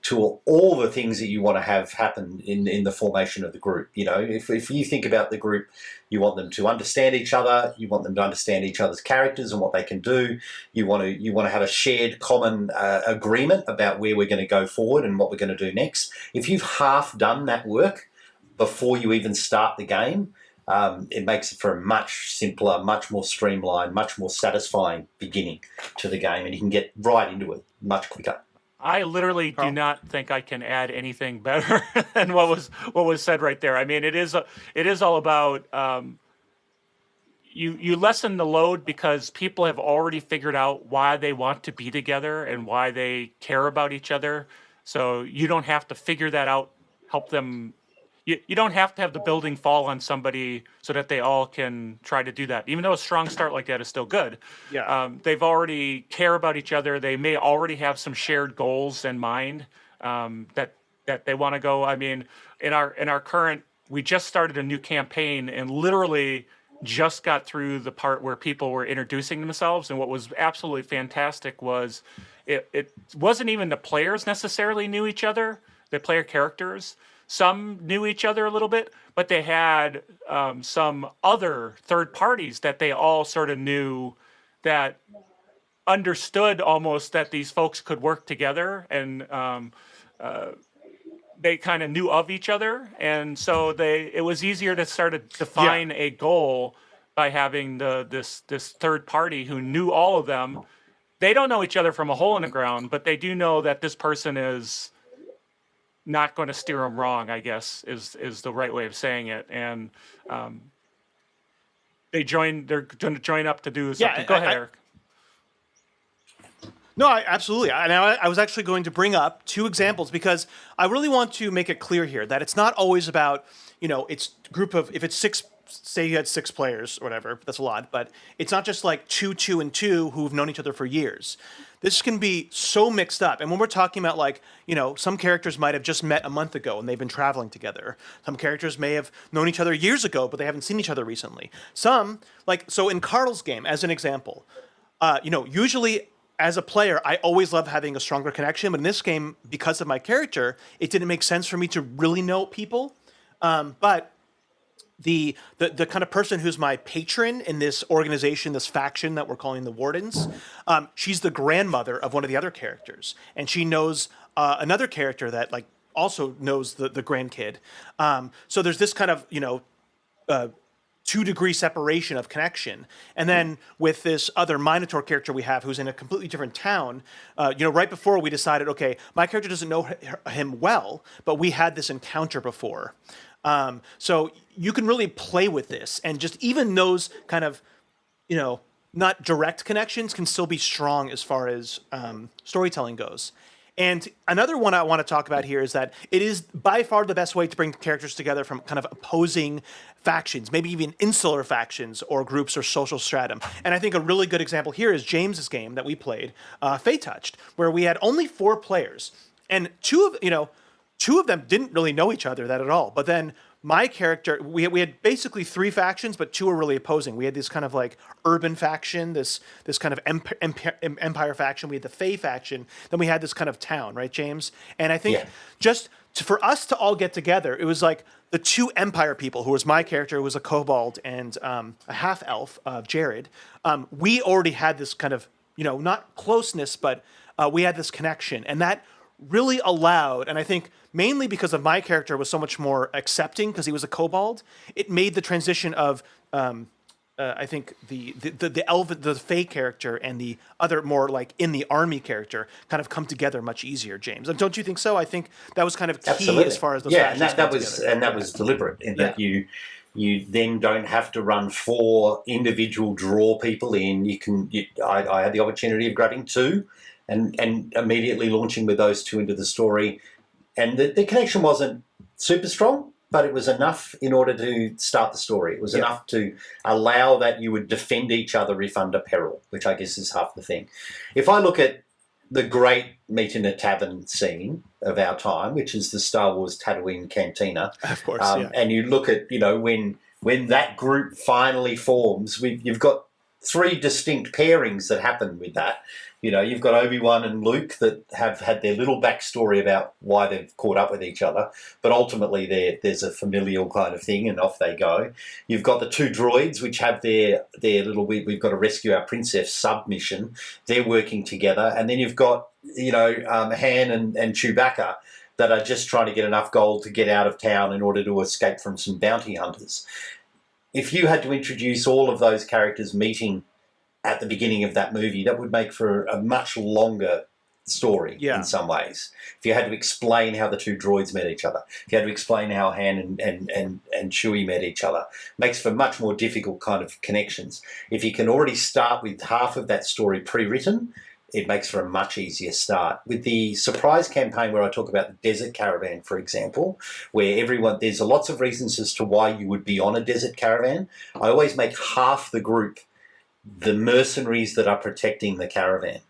to all the things that you want to have happen in the formation of the group. If you think about the group, you want them to understand each other, you want them to understand each other's characters and what they can do. You want to have a shared common agreement about where we're going to go forward and what we're going to do next. If you've half done that work before you even start the game, it makes it for a much simpler, much more streamlined, much more satisfying beginning to the game, and you can get right into it much quicker. I literally do not think I can add anything better than what was said right there. It is all about you lessen the load because people have already figured out why they want to be together and why they care about each other. So you don't have to figure that out, help them. You don't have to have the building fall on somebody so that they all can try to do that. Even though a strong start like that is still good. Yeah. They've already care about each other. They may already have some shared goals in mind that that they want to go. I mean, in our current, we just started a new campaign and literally just got through the part where people were introducing themselves. And what was absolutely fantastic was it wasn't even the players necessarily knew each other, the player characters. Some knew each other a little bit, but they had some other third parties that they all sort of knew, that understood almost that these folks could work together, and they kind of knew of each other, and so it was easier to sort of define a goal by having this third party who knew all of them. They don't know each other from a hole in the ground, but they do know that this person is not going to steer them wrong, I guess is the right way of saying it. And they're going to join up to do something. Go ahead, Eric. No, absolutely. I was actually going to bring up two examples because I really want to make it clear here that it's not always about, it's if it's six, say you had 6 players or whatever, that's a lot, but it's not just like 2 and 2 who've known each other for years. This can be so mixed up. And when we're talking about some characters might have just met a month ago and they've been traveling together. Some characters may have known each other years ago, but they haven't seen each other recently. Some, so in Carl's game, as an example, usually as a player, I always love having a stronger connection. But in this game, because of my character, it didn't make sense for me to really know people. But the kind of person who's my patron in this organization, this faction that we're calling the Wardens, she's the grandmother of one of the other characters, and she knows another character that also knows the grandkid. So there's this kind of 2-degree separation of connection. And then with this other Minotaur character we have who's in a completely different town, right before we decided, okay, my character doesn't know him well, but we had this encounter before. So you can really play with this, and just even those kind of, not direct connections can still be strong as far as storytelling goes. And another one I want to talk about here is that it is by far the best way to bring characters together from kind of opposing factions, maybe even insular factions or groups or social stratum. And I think a really good example here is James's game that we played, Fey Touched, where we had only 4 players, and two of them didn't really know each other that at all. But then my character, we had basically 3 factions, but 2 were really opposing. We had this kind of urban faction, this kind of empire faction. We had the Fey faction. Then we had this kind of town, right, James? And I think for us to all get together, it was the 2 empire people, who was my character, who was a kobold, and a half elf, Jared. We already had this kind of, not closeness, but we had this connection, and that really allowed, and I think mainly because of my character was so much more accepting because he was a kobold, it made the transition of I think the Fey character and the other more in the army character kind of come together much easier, James. Don't you think so? I think that was kind of key. Absolutely. As far as those factions that was deliberate in that you then don't have to run 4 individual draw people in. I had the opportunity of grabbing 2 and immediately launching with those 2 into the story. And the connection wasn't super strong, but it was enough in order to start the story. It was enough to allow that you would defend each other if under peril, which I guess is half the thing. If I look at the great Meet in a Tavern scene of our time, which is the Star Wars Tatooine Cantina, of course, and you look at, when that group finally forms, you've got 3 distinct pairings that happen with that. You've got Obi-Wan and Luke that have had their little backstory about why they've caught up with each other, but ultimately there's a familial kind of thing, and off they go. You've got the 2 droids, which have their little, we've got to rescue our princess submission. They're working together. And then you've got, Han and Chewbacca that are just trying to get enough gold to get out of town in order to escape from some bounty hunters. If you had to introduce all of those characters meeting at the beginning of that movie, that would make for a much longer story in some ways. If you had to explain how the 2 droids met each other, if you had to explain how Han and Chewie met each other, makes for much more difficult kind of connections. If you can already start with half of that story pre-written, it makes for a much easier start. With the surprise campaign where I talk about the desert caravan, for example, where there's lots of reasons as to why you would be on a desert caravan, I always make half the group the mercenaries that are protecting the caravan.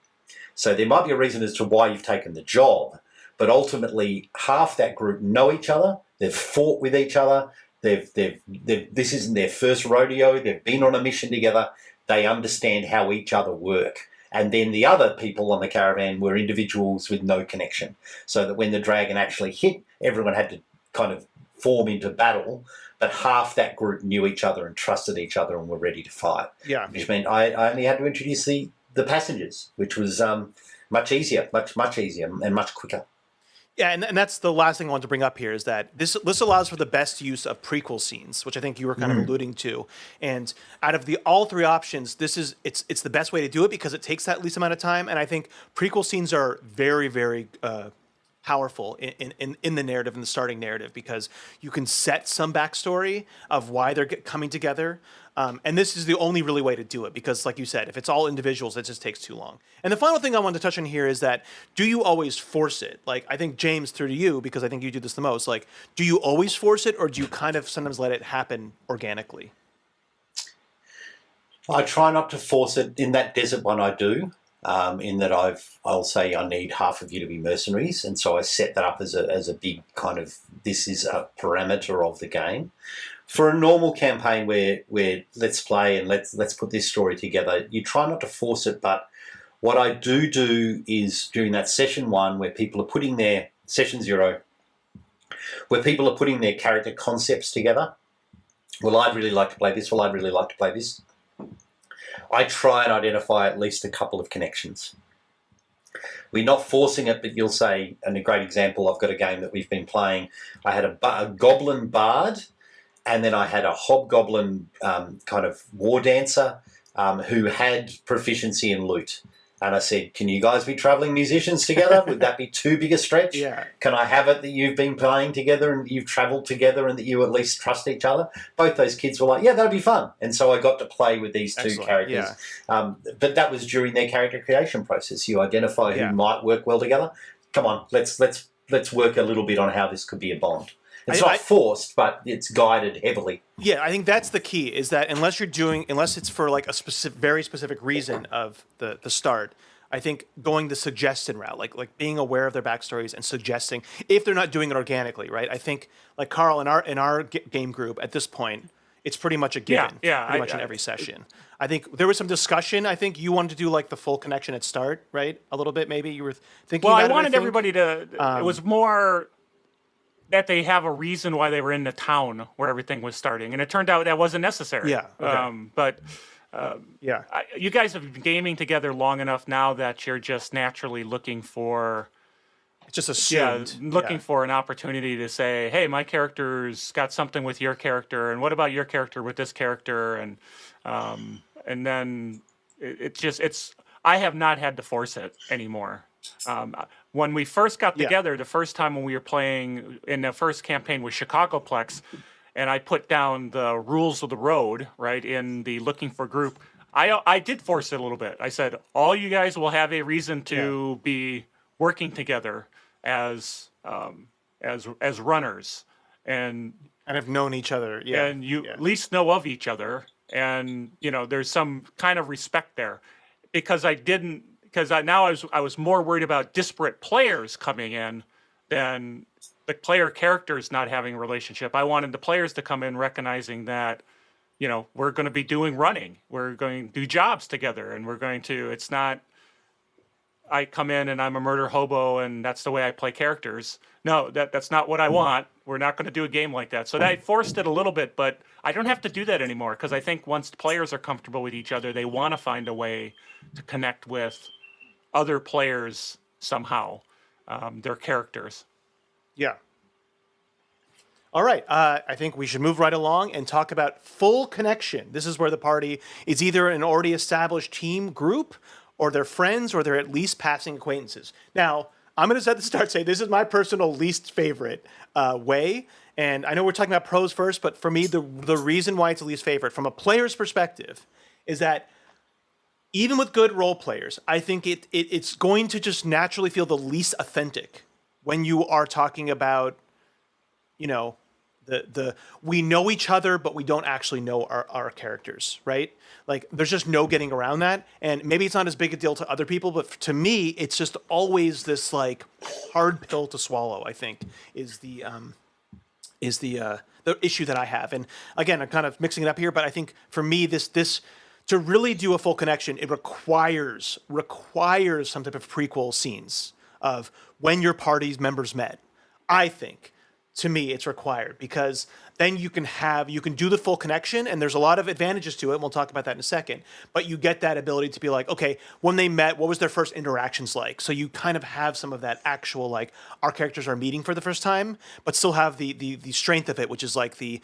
So there might be a reason as to why you've taken the job, but ultimately half that group know each other. They've fought with each other. This isn't their first rodeo. They've been on a mission together. They understand how each other work. And then the other people on the caravan were individuals with no connection. So that when the dragon actually hit, everyone had to kind of form into battle, but half that group knew each other and trusted each other and were ready to fight. Yeah. Which meant I only had to introduce the passengers, which was much easier and much quicker. Yeah, and that's the last thing I want to bring up here is that this allows for the best use of prequel scenes, which I think you were kind of alluding to. And out of all three options, it's the best way to do it because it takes that least amount of time. And I think prequel scenes are very, very powerful in the narrative, in the starting narrative, because you can set some backstory of why they're coming together. And this is the only really way to do it because, like you said, if it's all individuals, it just takes too long. And the final thing I wanted to touch on here is that, do you always force it? Like, I think, James, through to you, because I think you do this the most, like, do you always force it or do you kind of sometimes let it happen organically? I try not to force it. In that desert one, I do. In that I'll say I need half of you to be mercenaries, and so I set that up as a big kind of, this is a parameter of the game. For a normal campaign where let's play and let's put this story together, you try not to force it, but what I do is during that session 1 where people are putting their, session 0, where people are putting their character concepts together. Well, I'd really like to play this. Well, I'd really like to play this. I try and identify at least a couple of connections. We're not forcing it, but you'll say, and a great example, I've got a game that we've been playing. I had a goblin bard, and then I had a hobgoblin kind of war dancer who had proficiency in loot. And I said, can you guys be travelling musicians together? Would that be too big a stretch? Yeah. Can I have it that you've been playing together and you've travelled together and that you at least trust each other? Both those kids were like, yeah, that'd be fun. And so I got to play with these two characters. Yeah. But that was during their character creation process. You identify who might work well together. Come on, let's work a little bit on how this could be a bond. It's not forced, but it's guided heavily. Yeah, I think that's the key, is that unless it's for like a very specific reason of the start, I think going the suggestion route, like being aware of their backstories and suggesting, if they're not doing it organically, right? I think, like Carl, in our game group at this point, it's pretty much a given. Pretty much in every session. I think there was some discussion. I think you wanted to do like the full connection at start, right? A little bit, maybe you were thinking. Well, about I wanted it, everybody to. It was more that they have a reason why they were in the town where everything was starting, and it turned out that wasn't necessary. Yeah. Okay. You guys have been gaming together long enough now that you're just naturally looking for. It's just assumed. For an opportunity to say, hey, my character's got something with your character, and what about your character with this character? And then it's I have not had to force it anymore. When we first got together, the first time when we were playing in the first campaign with Chicagoplex, and I put down the rules of the road, right, in the looking for group, I did force it a little bit. I said, all you guys will have a reason to be working together as runners, and have known each other, and you at least know of each other, and there's some kind of respect there, because I was more worried about disparate players coming in than the player characters not having a relationship. I wanted the players to come in recognizing that we're going to be doing running, we're going to do jobs together, and it's not I come in and I'm a murder hobo and that's the way I play characters. No, that's not what I want. We're not going to do a game like that. So that forced it a little bit, but I don't have to do that anymore, because I think once players are comfortable with each other, they want to find a way to connect with other players somehow, their characters. Yeah. All right. I think we should move right along and talk about full connection. This is where the party is either an already established team group, or they're friends, or they're at least passing acquaintances. Now, I'm going to at the start say this is my personal least favorite way. And I know we're talking about pros first, but for me, the reason why it's the least favorite from a player's perspective is that even with good role players, I think it's going to just naturally feel the least authentic when you are talking about, the we know each other, but we don't actually know our characters, right? Like there's just no getting around that. And maybe it's not as big a deal to other people, but to me, it's just always this like hard pill to swallow, I think, is the issue that I have. And again, I'm kind of mixing it up here, but I think for me, this to really do a full connection, it requires some type of prequel scenes of when your party's members met. I think, to me, it's required because then you can do the full connection, and there's a lot of advantages to it, and we'll talk about that in a second, but you get that ability to be like, okay, when they met, what was their first interactions like? So you kind of have some of that actual, like, our characters are meeting for the first time, but still have the strength of it, which is like the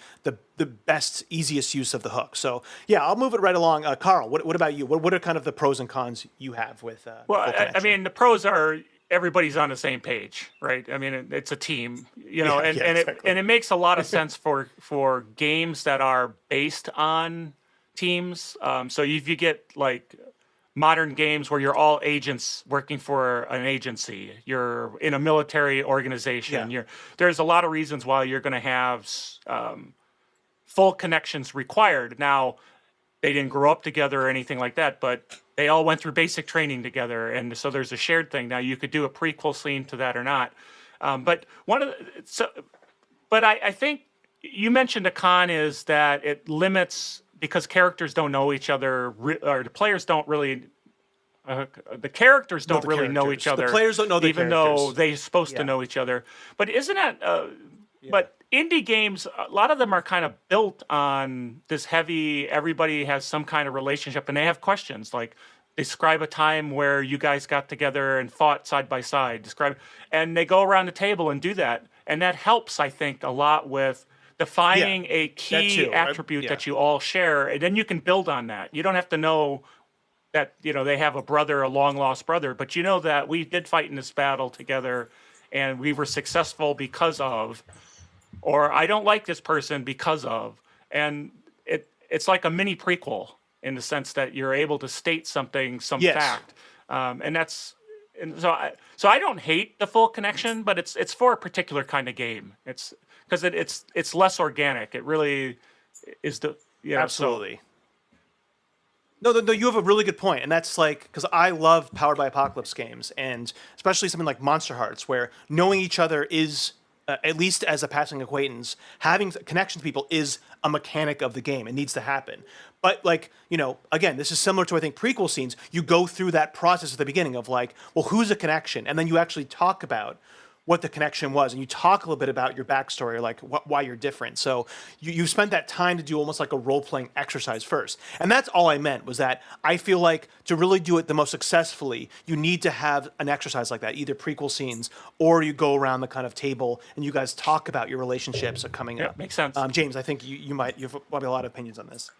best, easiest use of the hook. So yeah, I'll move it right along. Carl, what about you? What are kind of the pros and cons you have with Well, full I connection? mean, the pros are everybody's on the same page, right? I mean, it's a team, and it makes a lot of sense for games that are based on teams. So if you get like modern games where you're all agents working for an agency, you're in a military organization, there's a lot of reasons why you're going to have full connections required. Now, they didn't grow up together or anything like that, but they all went through basic training together, and so there's a shared thing. Now you could do a prequel scene to that or not, but I think you mentioned a con is that it limits because characters don't know each other, or the players don't really. The characters don't really know each other. The players don't know the even characters. though they're supposed to know each other. But isn't that? But indie games, a lot of them are kind of built on this heavy. Everybody has some kind of relationship, and they have questions like, describe a time where you guys got together and fought side by side. And they go around the table and do that, and that helps, I think, a lot with defining a key attribute that you all share, and then you can build on that. You don't have to know that they have a brother, a long lost brother, but you know that we did fight in this battle together, and we were successful because of, or I don't like this person because of, and it's like a mini prequel in the sense that you're able to state some fact, and so I don't hate the full connection, but it's for a particular kind of game. It's because it's less organic. It really is absolutely. No, you have a really good point, and that's like because I love Powered by Apocalypse games, and especially something like Monster Hearts, where knowing each other is at least as a passing acquaintance, having connection to people is a mechanic of the game. It needs to happen. But like, again, this is similar to, I think, prequel scenes. You go through that process at the beginning of like, well, who's a connection? And then you actually talk about what the connection was, and you talk a little bit about your backstory, or like why you're different. So you spent that time to do almost like a role-playing exercise first. And that's all I meant, was that I feel like to really do it the most successfully, you need to have an exercise like that, either prequel scenes, or you go around the kind of table and you guys talk about your relationships coming up. Makes sense. James, I think you have probably a lot of opinions on this.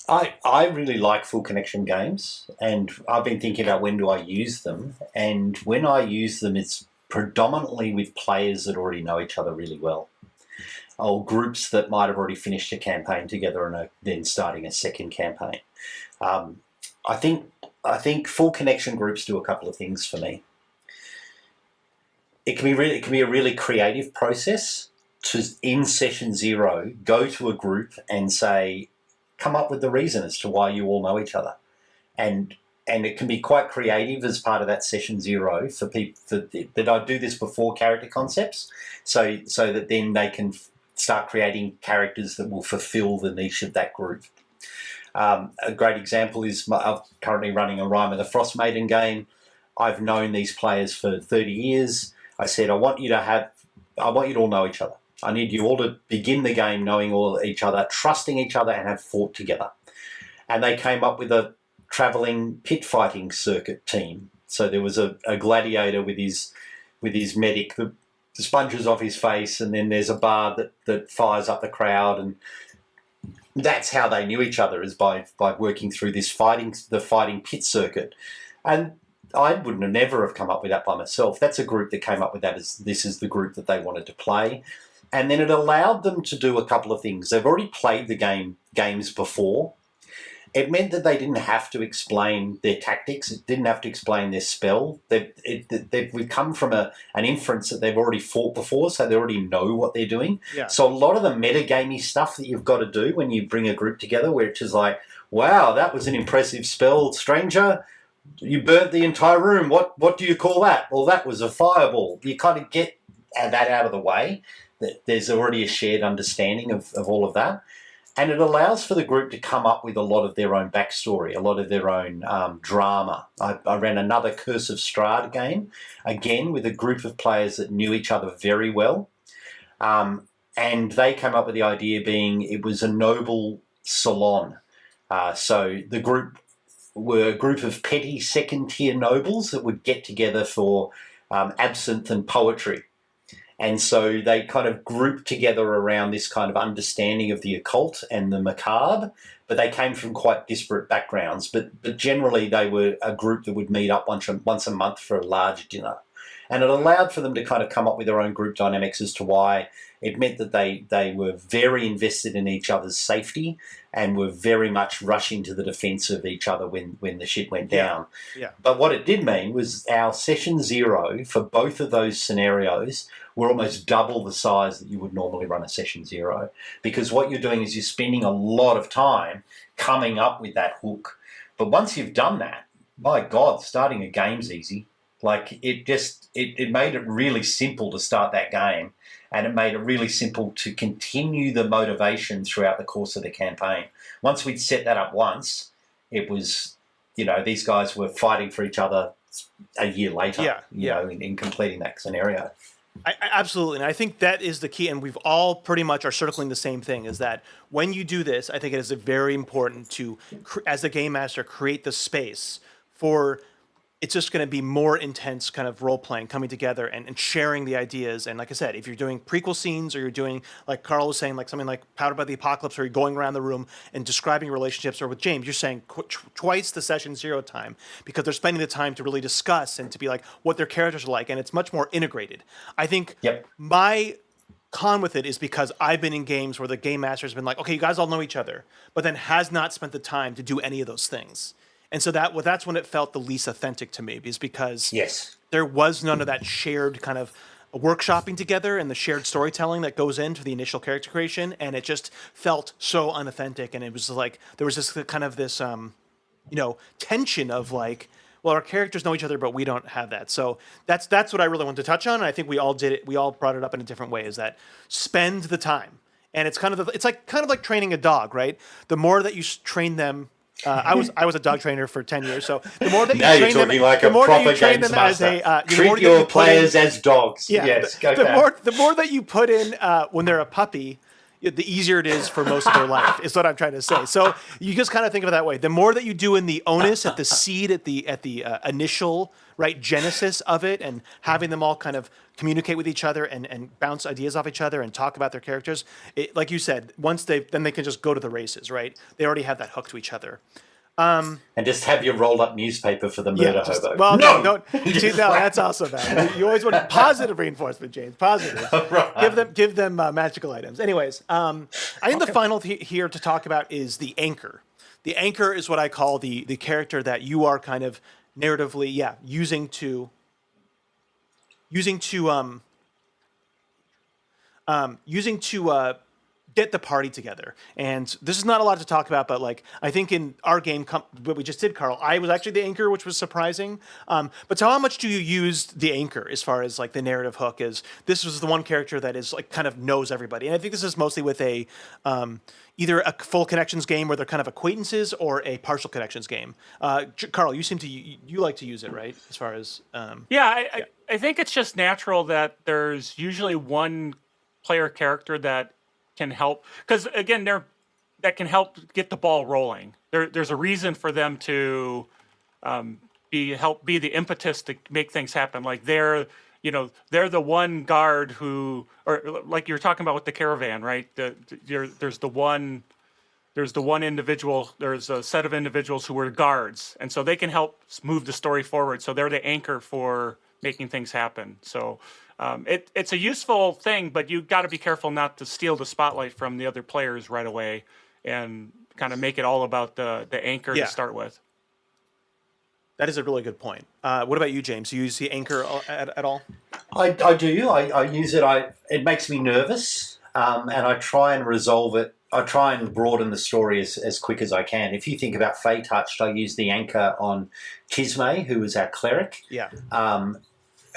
I really like full connection games, and I've been thinking about when do I use them, and when I use them, it's predominantly with players that already know each other really well, or groups that might have already finished a campaign together and are then starting a second campaign. I think full connection groups do a couple of things for me. It can be a really creative process to, in session 0, go to a group and say, come up with the reason as to why you all know each other, and it can be quite creative as part of that session 0 for people that I do this before character concepts, so that then they can start creating characters that will fulfill the niche of that group. A great example is I'm currently running a Rime of the Frost Maiden game. I've known these players for 30 years. I said, I want you to all know each other. I need you all to begin the game knowing all each other, trusting each other, and have fought together. And they came up with a travelling pit fighting circuit team. So there was a gladiator with his medic that sponges off his face, and then there's a bard that fires up the crowd, and that's how they knew each other, is by working through the fighting pit circuit. And I would never have come up with that by myself. That's a group that came up with that, as this is the group that they wanted to play. And then it allowed them to do a couple of things. They've already played the games before, it meant that they didn't have to explain their tactics. It didn't have to explain their spell. We've come from an inference that they've already fought before, so they already know what they're doing. Yeah. So a lot of the metagamey stuff that you've got to do when you bring a group together, which is like, wow, that was an impressive spell, stranger. You burnt the entire room. What do you call that? Well, that was a fireball. You kind of get that out of the way. That there's already a shared understanding of all of that. And it allows for the group to come up with a lot of their own backstory, a lot of their own drama. I ran another Curse of Strahd game, again with a group of players that knew each other very well. And they came up with the idea being it was a noble salon. So the group were a group of petty second-tier nobles that would get together for absinthe and poetry. And so they kind of grouped together around this kind of understanding of the occult and the macabre, but they came from quite disparate backgrounds. But generally they were a group that would meet up once a month for a large dinner. And it allowed for them to kind of come up with their own group dynamics as to why it meant that they were very invested in each other's safety and were very much rushing to the defence of each other when the shit went down. Yeah. But what it did mean was our session 0 for both of those scenarios were almost double the size that you would normally run a session 0, because what you're doing is you're spending a lot of time coming up with that hook. But once you've done that, my God, starting a game's easy. Like it made it really simple to start that game, and it made it really simple to continue the motivation throughout the course of the campaign. Once we'd set that up once, it was, these guys were fighting for each other a year later, in completing that scenario. I absolutely. And I think that is the key. And we've all pretty much are circling the same thing, is that when you do this, I think it is very important to, as the game master, create the space for it's just going to be more intense kind of role playing, coming together and sharing the ideas. And like I said, if you're doing prequel scenes, or you're doing, like Carl was saying, like something like Powdered by the Apocalypse, where you're going around the room and describing relationships, or with James, you're saying twice the session 0 time, because they're spending the time to really discuss and to be like what their characters are like. And it's much more integrated. I think my con with it is because I've been in games where the game master has been like, okay, you guys all know each other, but then has not spent the time to do any of those things. And so that's when it felt the least authentic to me, is because there was none of that shared kind of workshopping together and the shared storytelling that goes into the initial character creation, and it just felt so unauthentic. And it was like there was this kind of this tension of like, well, our characters know each other, but we don't have that. So that's what I really want to touch on, and I think we all did it. We all brought it up in a different way. Is that spend the time, and it's kind of like training a dog, right? The more that you train them. I was a dog trainer for 10 years, so the more that you train them, like the a more that proper you train games them as master. a Treat your players as dogs. Yeah, yes, the more that you put in when they're a puppy, the easier it is for most of their life, is what I'm trying to say. So you just kind of think of it that way. The more that you do in the onus, at the seed, at the initial genesis of it, and having them all kind of communicate with each other and bounce ideas off each other and talk about their characters, like you said, then they can just go to the races, right? They already have that hook to each other. And just have your rolled up newspaper for the murder hobo. Well, no, that's also bad. You always want positive reinforcement, James. Positive. Right. Give them magical items. Anyways, I think the final here to talk about is the anchor. The anchor is what I call the character that you are kind of narratively, using to get the party together. And this is not a lot to talk about, but like I think in our game, what we just did, Carl, I was actually the anchor, which was surprising. But so how much do you use the anchor as far as like the narrative hook is? This was the one character that is like kind of knows everybody. And I think this is mostly with a either a full connections game where they're kind of acquaintances, or a partial connections game. Carl, you seem to you like to use it, right? As far as I think it's just natural that there's usually one player character that can help, because again, that can help get the ball rolling. There's a reason for them to be the impetus to make things happen. Like they're the one guard who, or like you're talking about with the caravan, right? There's the one individual. There's a set of individuals who were guards, and so they can help move the story forward. So they're the anchor for making things happen. So. It's a useful thing, but you got to be careful not to steal the spotlight from the other players right away. And kind of make it all about the anchor Yeah. to start with. That is a really good point. What about you, James? Do you use the anchor at all? I do. I use it. It makes me nervous, and I try and resolve it. I try and broaden the story as quick as I can. If you think about Fey Touched, I used the anchor on Tisme, who was our cleric. Yeah.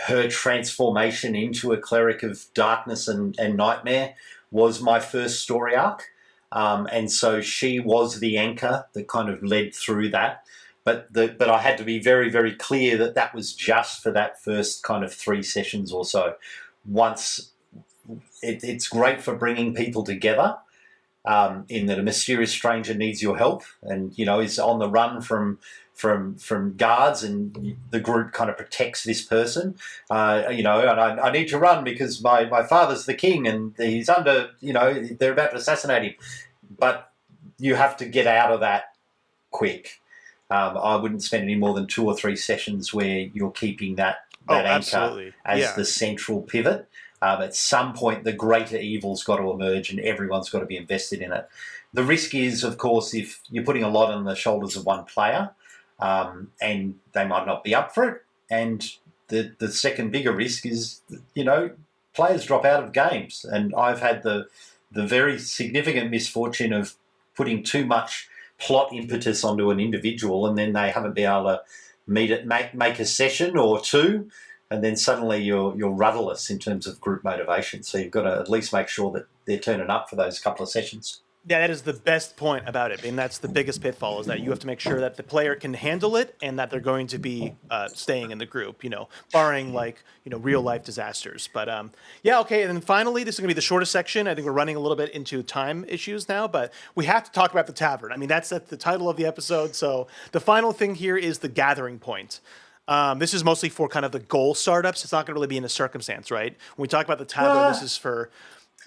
Her transformation into a cleric of darkness and nightmare was my first story arc. And so she was the anchor that kind of led through that. But I had to be very, very clear that that was just for that first kind of 3 sessions or so. Once it's great for bringing people together, in that a mysterious stranger needs your help and, is on the run from guards, and the group kind of protects this person, and I need to run because my father's the king and he's under, they're about to assassinate him. But you have to get out of that quick. I wouldn't spend any more than 2 or 3 sessions where you're keeping that anchor absolutely. as the central pivot. At some point, the greater evil's got to emerge and everyone's got to be invested in it. The risk is, of course, if you're putting a lot on the shoulders of one player, and they might not be up for it. And the second bigger risk is, players drop out of games. And I've had the very significant misfortune of putting too much plot impetus onto an individual, and then they haven't been able to make a session or 2, and then suddenly you're rudderless in terms of group motivation. So you've got to at least make sure that they're turning up for those couple of sessions. Yeah, that is the best point about it, and that's the biggest pitfall, is that you have to make sure that the player can handle it and that they're going to be staying in the group, barring real life disasters. But okay. And then finally, this is going to be the shortest section. I think we're running a little bit into time issues now, but we have to talk about the tavern. I mean, that's the title of the episode. So the final thing here is the gathering point. This is mostly for kind of the goal startups. It's not going to really be in a circumstance, right? When we talk about the tavern, this is for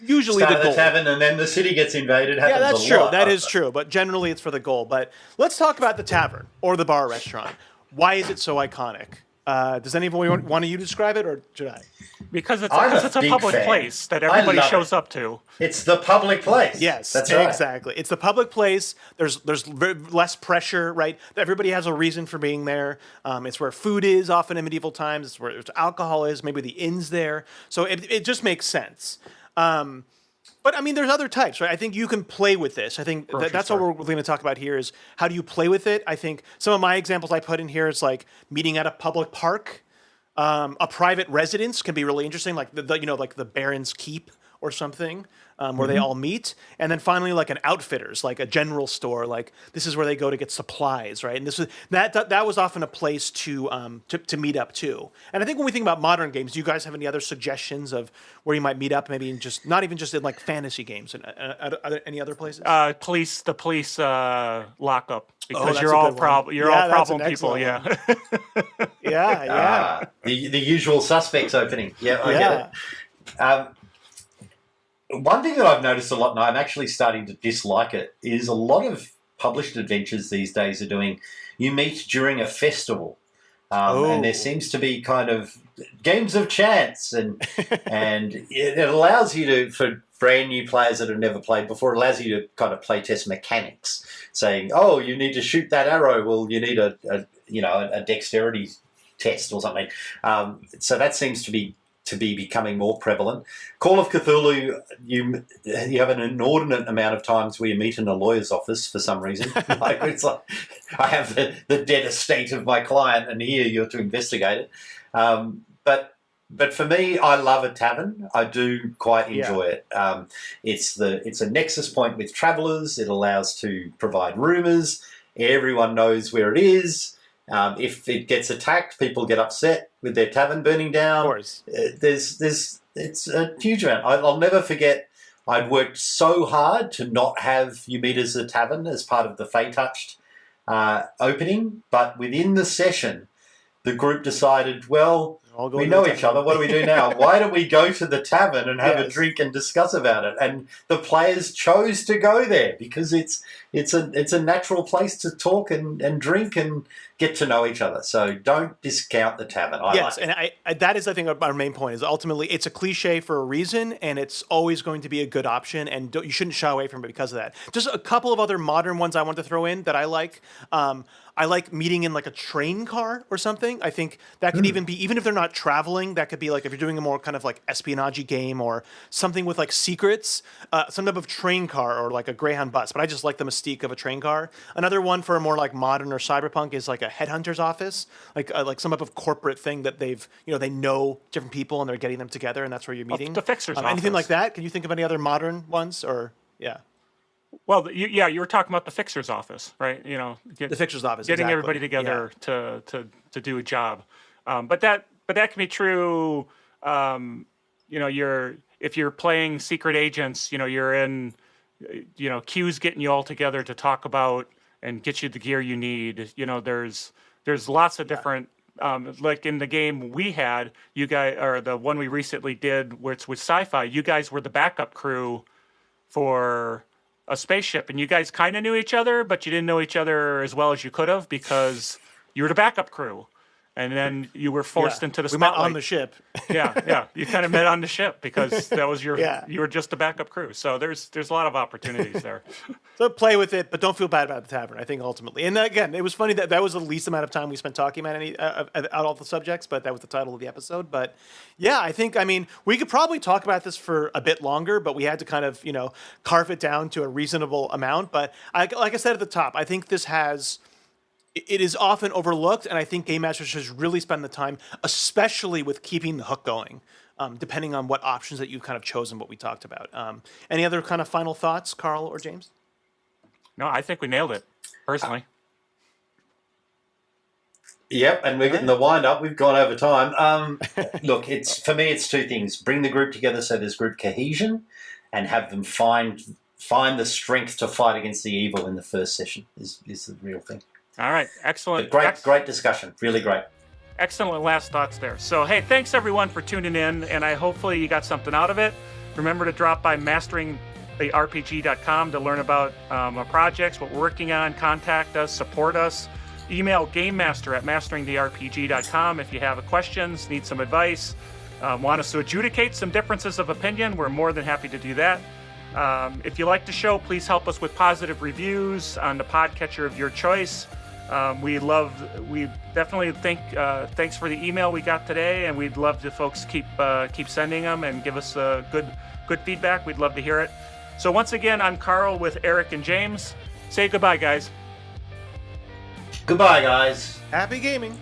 usually Start the goal. the tavern and then the city gets invaded. Yeah, that's true. Lot. That is true. But generally, it's for the goal. But let's talk about the tavern or the bar restaurant. Why is it so iconic? Does anyone want you to describe it, or should I? Because it's I'm a big public fan. place that everybody love shows it. up to. It's the public place. Yes, that's right. exactly. It's the public place. There's less pressure, right? Everybody has a reason for being there. It's where food is often in medieval times. It's where alcohol is. Maybe the inn's there. So it just makes sense. But I mean, there's other types, right? I think you can play with this. I think that's what we're going to talk about here is how do you play with it? I think some of my examples I put in here is like meeting at a public park. A private residence can be really interesting, like like the Baron's Keep or something, where they all meet. And then finally, like an outfitters, like a general store, like this is where they go to get supplies, right? And that was often a place to meet up too. And I think when we think about modern games, do you guys have any other suggestions of where you might meet up? Maybe not even just in like fantasy games, and any other places? The police lockup, because that's you're a all good one. you're all That's problem an people. excellent Yeah. Yeah. The usual suspects opening. Yeah, I get it. One thing that I've noticed a lot, and I'm actually starting to dislike it, is a lot of published adventures these days are doing, you meet during a festival. And there seems to be kind of games of chance, and it allows you to, for brand new players that have never played before, it allows you to kind of play test mechanics, saying, oh, you need to shoot that arrow. Well, you need a dexterity test or something. So that seems to be becoming more prevalent. Call of Cthulhu, you have an inordinate amount of times where you meet in a lawyer's office for some reason. It's like I have the dead estate of my client, and here you're to investigate it. But for me, I love a tavern. I do quite enjoy it. It's a nexus point with travellers. It allows to provide rumours. Everyone knows where it is. If it gets attacked, people get upset with their tavern burning down. Of course. It's a huge amount. I'll never forget, I'd worked so hard to not have You Meet as a Tavern as part of the Fey Touched opening, but within the session, the group decided, well, we know each other. What do we do now? Why don't we go to the tavern and have a drink and discuss about it? And the players chose to go there because it's a natural place to talk and drink and get to know each other. So don't discount the tavern. Yes, like it. and that is, I think, our main point is ultimately it's a cliche for a reason, and it's always going to be a good option, and you shouldn't shy away from it because of that. Just a couple of other modern ones I want to throw in that I like. I like meeting in like a train car or something. I think that could even be, even if they're not traveling, that could be like if you're doing a more kind of like espionage game or something with like secrets, some type of train car or like a Greyhound bus. But I just like the mystique of a train car. Another one for a more like modern or cyberpunk is like a headhunter's office, like some type of corporate thing that they've, they know different people and they're getting them together and that's where you're meeting. The fixer's office. Anything like that? Can you think of any other modern ones or yeah? Well, you were talking about the fixer's office, right? The fixer's office, getting exactly. everybody together to do a job. But that can be true. If you're playing secret agents, you're in, Q's getting you all together to talk about and get you the gear you need. There's lots of different. Like in the game we had, you guys, or the one we recently did, where it's with sci-fi. You guys were the backup crew for a spaceship, and you guys kind of knew each other, but you didn't know each other as well as you could have because you were the backup crew, and then you were forced into the We met spotlight. on the ship. Yeah. You kind of met on the ship because that was your. Yeah. You were just the backup crew. So there's a lot of opportunities there. So play with it, but don't feel bad about the tavern. I think ultimately, and again, it was funny that was the least amount of time we spent talking about out all the subjects, but that was the title of the episode. But yeah, I mean, we could probably talk about this for a bit longer, but we had to kind of carve it down to a reasonable amount. But like I said at the top, I think this has. It is often overlooked, and I think Game Masters should really spend the time, especially with keeping the hook going, depending on what options that you've kind of chosen, what we talked about. Any other kind of final thoughts, Carl or James? No, I think we nailed it, personally. Yep, and we're getting the wind up. We've gone over time. Look, for me, it's two things: bring the group together so there's group cohesion, and have them find the strength to fight against the evil in the first session. Is the real thing. All right, excellent. But great discussion. Really great. Excellent last thoughts there. So, hey, thanks everyone for tuning in, and hopefully you got something out of it. Remember to drop by masteringtherpg.com to learn about our projects, what we're working on, contact us, support us. Email gamemaster@masteringtherpg.com if you have questions, need some advice, want us to adjudicate some differences of opinion. We're more than happy to do that. If you like the show, please help us with positive reviews on the podcatcher of your choice. We definitely thanks for the email we got today, and we'd love to folks keep sending them and give us good feedback. We'd love to hear it. So once again, I'm Carl with Eric and James. Say goodbye, guys. Goodbye, guys. Happy gaming.